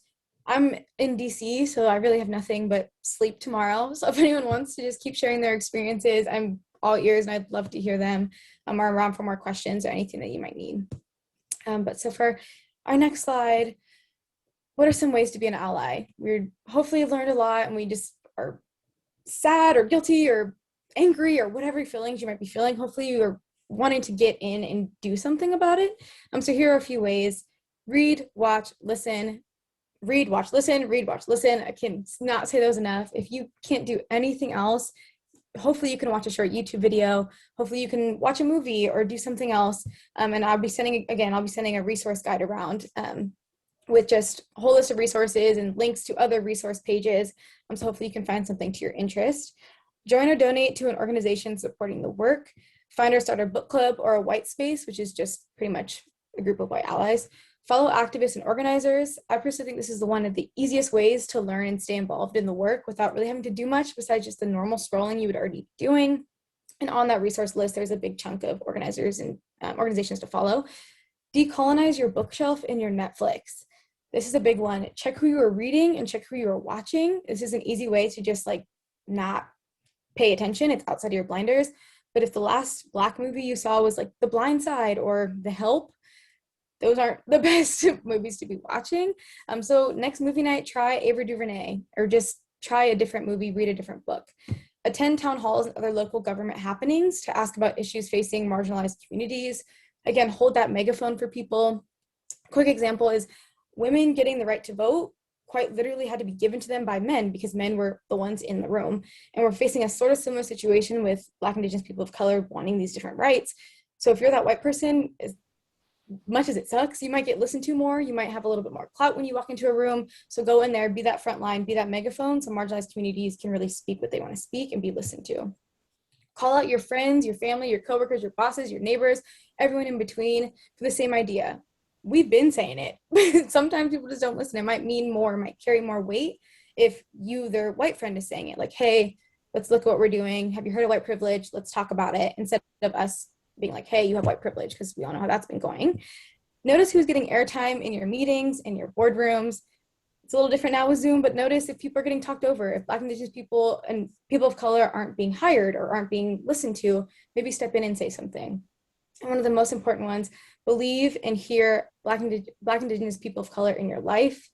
I'm in DC, so I really have nothing but sleep tomorrow. So if anyone wants to just keep sharing their experiences, I'm all ears and I'd love to hear them. I'm around for more questions or anything that you might need. But so for our next slide, what are some ways to be an ally? We're hopefully learned a lot, and we just are sad or guilty or angry or whatever feelings you might be feeling. Hopefully you are wanting to get in and do something about it. So here are a few ways: read, watch, listen. Read, watch, listen, read, watch, listen. I cannot say those enough. If you can't do anything else, hopefully you can watch a short YouTube video. Hopefully you can watch a movie or do something else. And I'll be sending a resource guide around with just a whole list of resources and links to other resource pages. So hopefully you can find something to your interest. Join or donate to an organization supporting the work. Find or start a book club or a white space, which is just pretty much a group of white allies. Follow activists and organizers. I personally think this is one of the easiest ways to learn and stay involved in the work without really having to do much besides just the normal scrolling you would already be doing. And on that resource list, there's a big chunk of organizers and organizations to follow. Decolonize your bookshelf and your Netflix. This is a big one. Check who you are reading and check who you are watching. This is an easy way to just like not pay attention. It's outside of your blinders. But if the last Black movie you saw was like The Blind Side or The Help, those aren't the best movies to be watching. So next movie night, try Ava DuVernay, or just try a different movie, read a different book. Attend town halls and other local government happenings to ask about issues facing marginalized communities. Again, hold that megaphone for people. Quick example is women getting the right to vote quite literally had to be given to them by men because men were the ones in the room. And we're facing a sort of similar situation with Black, Indigenous people of color wanting these different rights. So if you're that white person, as much as it sucks, you might get listened to more. You might have a little bit more clout when you walk into a room. So go in there, be that front line, be that megaphone so marginalized communities can really speak what they want to speak and be listened to. Call out your friends, your family, your coworkers, your bosses, your neighbors, everyone in between for the same idea. We've been saying it. Sometimes people just don't listen. It might mean more, might carry more weight if their white friend is saying it. Like, hey, let's look at what we're doing. Have you heard of white privilege? Let's talk about it, instead of us being like, hey, you have white privilege, because we all know how that's been going. Notice who's getting airtime in your meetings, in your boardrooms. It's a little different now with Zoom, but notice if people are getting talked over, if Black, Indigenous people and people of color aren't being hired or aren't being listened to, maybe step in and say something. And one of the most important ones, believe and hear Black, Indigenous people of color in your life.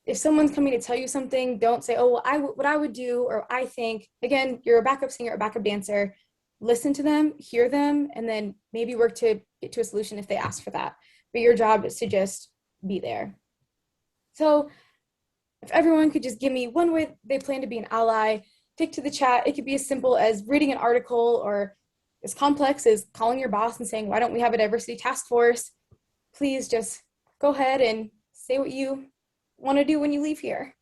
If someone's coming to tell you something, don't say, oh, well, what I would do, or I think. Again, you're a backup singer, a backup dancer. Listen to them, hear them, and then maybe work to get to a solution if they ask for that. But your job is to just be there. So if everyone could just give me one way they plan to be an ally, take to the chat. It could be as simple as reading an article, or as complex as calling your boss and saying, why don't we have a diversity task force? Please just go ahead and say what you want to do when you leave here.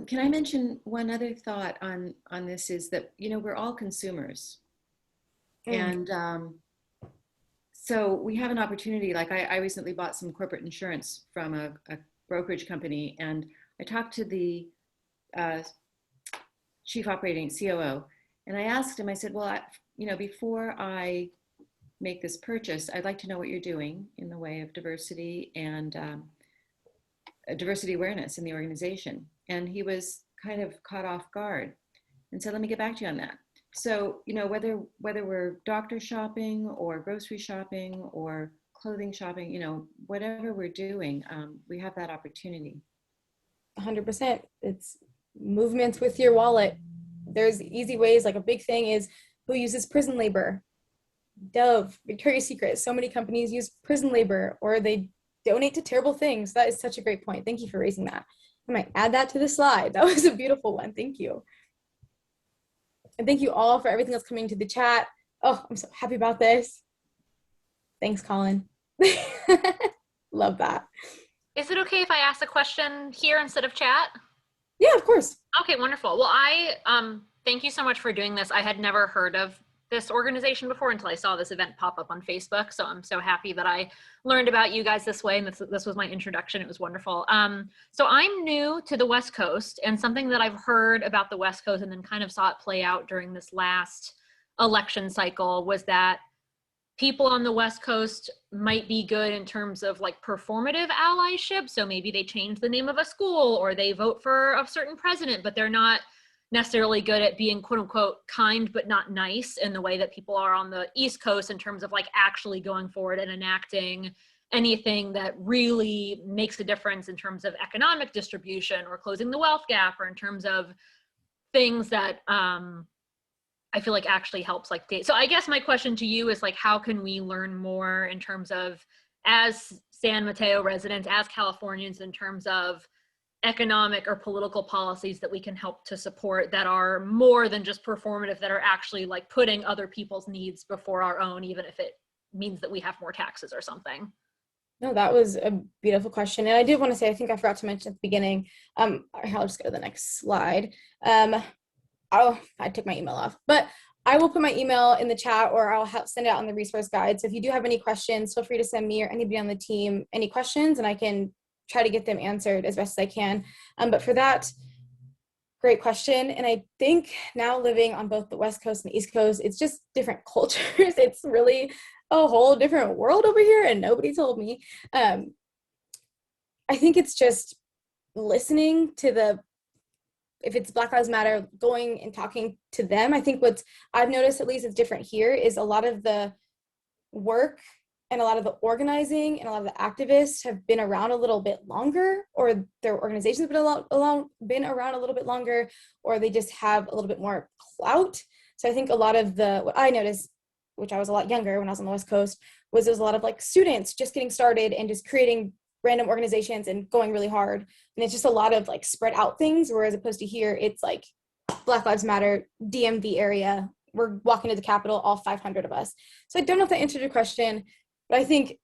Can I mention one other thought on this is that, we're all consumers. And so we have an opportunity, like I recently bought some corporate insurance from a brokerage company, and I talked to the chief operating COO, and I asked him, I said, well, before I make this purchase, I'd like to know what you're doing in the way of diversity and diversity awareness in the organization. And he was kind of caught off guard and said, let me get back to you on that. So, whether we're doctor shopping or grocery shopping or clothing shopping, whatever we're doing, we have that opportunity. 100%. It's movements with your wallet. There's easy ways, like a big thing is who uses prison labor. Dove, Victoria's Secret, so many companies use prison labor, or they donate to terrible things. That is such a great point. Thank you for raising that. I might add that to the slide. That was a beautiful one. Thank you. And thank you all for everything that's coming to the chat. Oh, I'm so happy about this. Thanks, Colin. Love that. Is it okay if I ask a question here instead of chat? Yeah, of course. Okay, wonderful. Well, I thank you so much for doing this. I had never heard of this organization before until I saw this event pop up on Facebook. So I'm so happy that I learned about you guys this way. And this was my introduction. It was wonderful. So I'm new to the West Coast, and something that I've heard about the West Coast and then kind of saw it play out during this last election cycle was that people on the West Coast might be good in terms of like performative allyship. So maybe they change the name of a school or they vote for a certain president, but they're not necessarily good at being quote unquote kind but not nice in the way that people are on the East Coast in terms of like actually going forward and enacting anything that really makes a difference in terms of economic distribution or closing the wealth gap, or in terms of things that I feel like actually helps like date. So I guess my question to you is like, how can we learn more in terms of, as San Mateo residents, as Californians, in terms of economic or political policies that we can help to support that are more than just performative, that are actually like putting other people's needs before our own, even if it means that we have more taxes or something? No, that was a beautiful question. And I did want to say, I think I forgot to mention at the beginning, I'll just go to the next slide. I took my email off, but I will put my email in the chat, or I'll send it out on the resource guide. So if you do have any questions, feel free to send me or anybody on the team any questions, and I can try to get them answered as best as I can. But for that, great question. And I think now living on both the West Coast and the East Coast, it's just different cultures. It's really a whole different world over here, and nobody told me. I think it's just listening to if it's Black Lives Matter, going and talking to them. I think what I've noticed, at least, is different here is a lot of the work and a lot of the organizing and a lot of the activists have been around a little bit longer, or their organizations have been around a little bit longer, or they just have a little bit more clout. So I think a lot of what I noticed, which I was a lot younger when I was on the West Coast, was there's a lot of like students just getting started and just creating random organizations and going really hard. And it's just a lot of like spread out things, whereas opposed to here, it's like Black Lives Matter, DMV area, we're walking to the Capitol, all 500 of us. So I don't know if that answered your question, but I think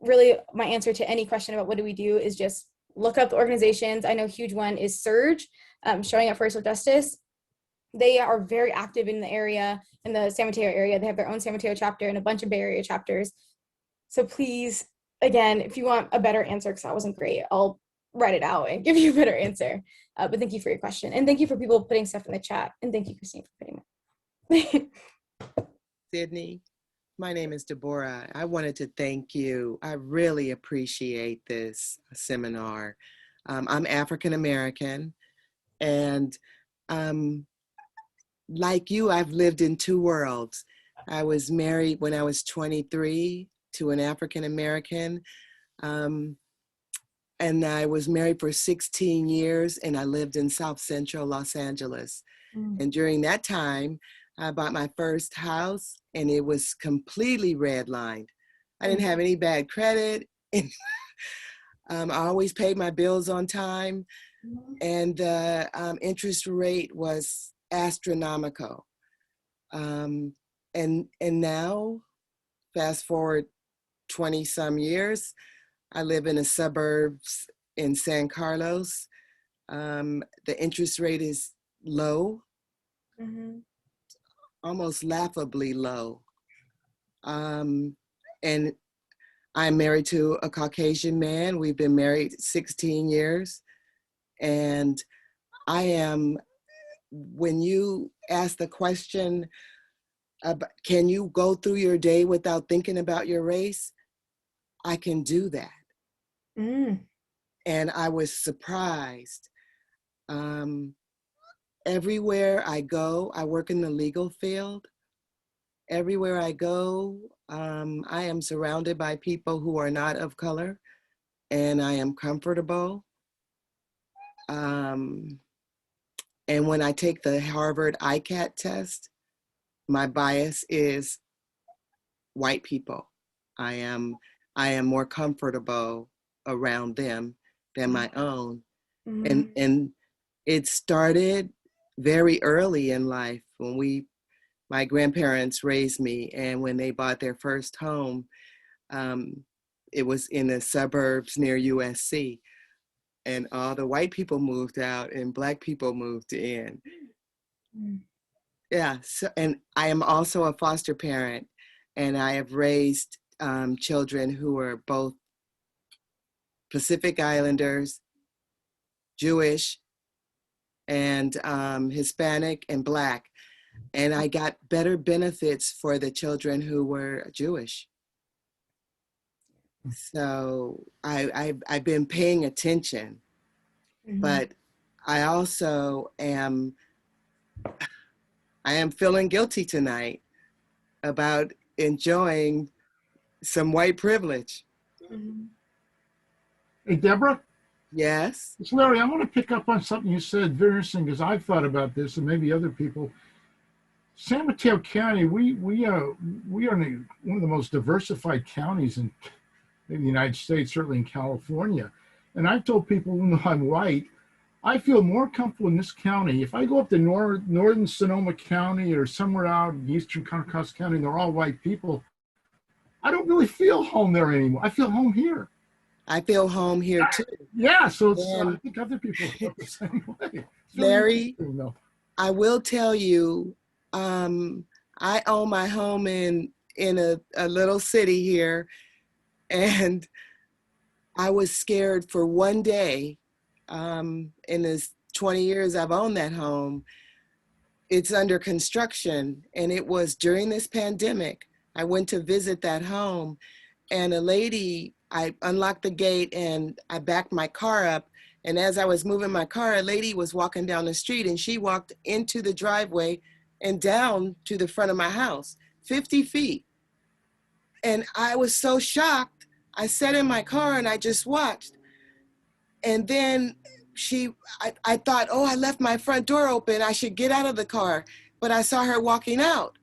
really my answer to any question about what do we do is just look up the organizations. I know a huge one is Surge, Showing Up for Racial Justice. They are very active in the area, in the San Mateo area. They have their own San Mateo chapter and a bunch of Bay Area chapters. So please, again, if you want a better answer, because that wasn't great, I'll write it out and give you a better answer. But thank you for your question. And thank you for people putting stuff in the chat. And thank you, Christine, for putting it. Sydney, my name is Deborah. I wanted to thank you. I really appreciate this seminar. I'm African American, and like you, I've lived in two worlds. I was married when I was 23 to an African American, and I was married for 16 years, and I lived in South Central Los Angeles. And during that time, I bought my first house, and it was completely redlined. I didn't have any bad credit. I always paid my bills on time, and the interest rate was astronomical. And now, fast forward 20 some years, I live in the suburbs in San Carlos. The interest rate is low. Almost laughably low. And I'm married to a Caucasian man. We've been married 16 years. And when you ask the question, can you go through your day without thinking about your race? I can do that. And I was surprised. Everywhere I go, I work in the legal field. Everywhere I go, I am surrounded by people who are not of color, and I am comfortable. And when I take the Harvard ICAT test, my bias is white people. I am more comfortable around them than my own. And it started very early in life when my grandparents raised me, and when they bought their first home, it was in the suburbs near USC, and all the white people moved out and Black people moved in. Yeah, so, and I am also a foster parent, and I have raised children who are both Pacific Islanders, Jewish, and Hispanic and Black. And I got better benefits for the children who were Jewish. So I've been paying attention, but I also am feeling guilty tonight about enjoying some white privilege. Hey, Deborah? Yes? It's Larry. I want to pick up on something you said, very interesting, because I've thought about this, and maybe other people. San Mateo County, we are one of the most diversified counties in maybe the United States, certainly in California. And I've told people, even though I'm white, I feel more comfortable in this county. If I go up to northern Sonoma County or somewhere out in eastern Contra Costa County, and they're all white people, I don't really feel home there anymore. I feel home here. I feel home here too. Yeah, so it's, I think other people feel the same way. Larry, I will tell you, I own my home in a little city here, and I was scared for one day in the 20 years I've owned that home. It's under construction, and it was during this pandemic. I went to visit that home, and a lady, I unlocked the gate and I backed my car up. And as I was moving my car, a lady was walking down the street, and she walked into the driveway and down to the front of my house, 50 feet. And I was so shocked. I sat in my car and I just watched. And then I thought, oh, I left my front door open. I should get out of the car. But I saw her walking out.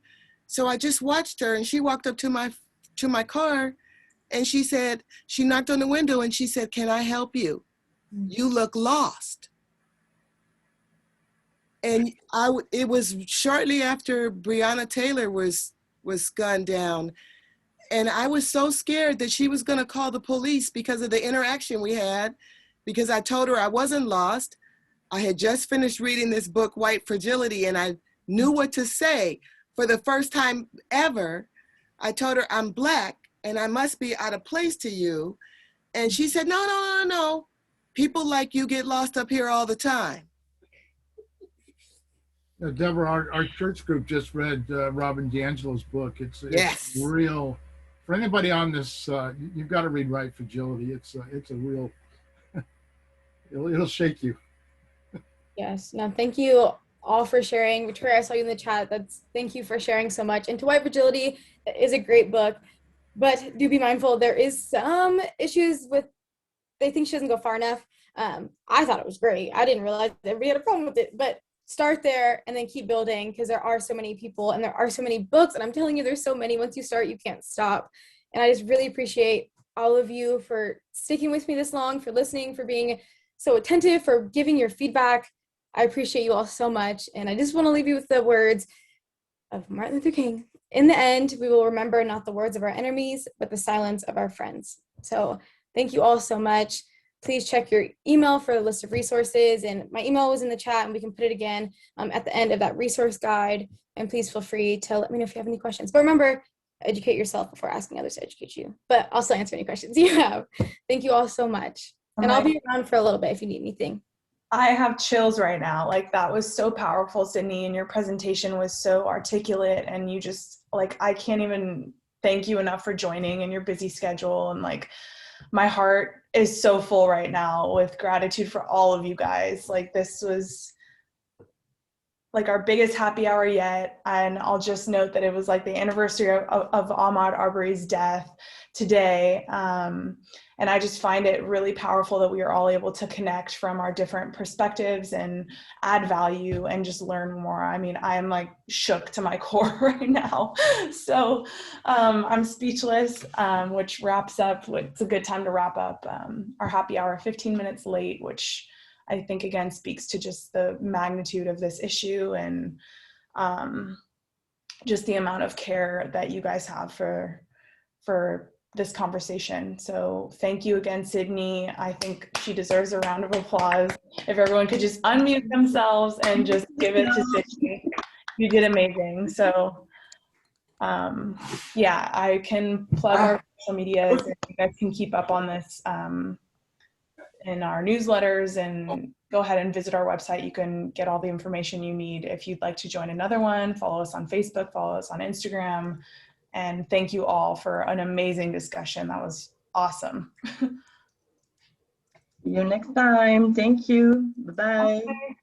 So I just watched her, and she walked up to my car, and she knocked on the window and she said, "Can I help you? You look lost." And it was shortly after Breonna Taylor was gunned down. And I was so scared that she was going to call the police because of the interaction we had, because I told her I wasn't lost. I had just finished reading this book, White Fragility, and I knew what to say. For the first time ever, I told her, I'm Black and I must be out of place to you. And she said, no. People like you get lost up here all the time. Deborah, our church group just read Robin DiAngelo's book. It's real. For anybody on this, you've got to read Right Fragility. It's a real, it'll shake you. Yes. No, thank you all for sharing. Victoria, I saw you in the chat. Thank you for sharing so much. And To White Fragility is a great book, but do be mindful. There is some issues with, they think she doesn't go far enough. I thought it was great. I didn't realize everybody had a problem with it, but start there and then keep building, because there are so many people and there are so many books, and I'm telling you, there's so many. Once you start, you can't stop. And I just really appreciate all of you for sticking with me this long, for listening, for being so attentive, for giving your feedback. I appreciate you all so much. And I just want to leave you with the words of Martin Luther King. In the end, we will remember not the words of our enemies, but the silence of our friends. So thank you all so much. Please check your email for the list of resources. And my email was in the chat, and we can put it again at the end of that resource guide. And please feel free to let me know if you have any questions. But remember, educate yourself before asking others to educate you. But also answer any questions you have. Thank you all so much. And I'll be around for a little bit if you need anything. I have chills right now. Like, that was so powerful, Sydney, and your presentation was so articulate, and you just, like, I can't even thank you enough for joining in your busy schedule. And like, my heart is so full right now with gratitude for all of you guys. Like, this was like our biggest happy hour yet. And I'll just note that it was like the anniversary of Ahmaud Arbery's death today. And I just find it really powerful that we are all able to connect from our different perspectives and add value and just learn more. I mean, I am like shook to my core right now. So I'm speechless, which wraps up, it's a good time to wrap up our happy hour 15 minutes late, which I think again speaks to just the magnitude of this issue and just the amount of care that you guys have for this conversation. So thank you again, Sydney. I think she deserves a round of applause. If everyone could just unmute themselves and just give it to Sydney. You did amazing. So yeah, I can plug our social medias, and you guys can keep up on this in our newsletters, and go ahead and visit our website. You can get all the information you need. If you'd like to join another one, follow us on Facebook, follow us on Instagram. And thank you all for an amazing discussion. That was awesome. See you next time. Thank you. Bye-bye. Okay.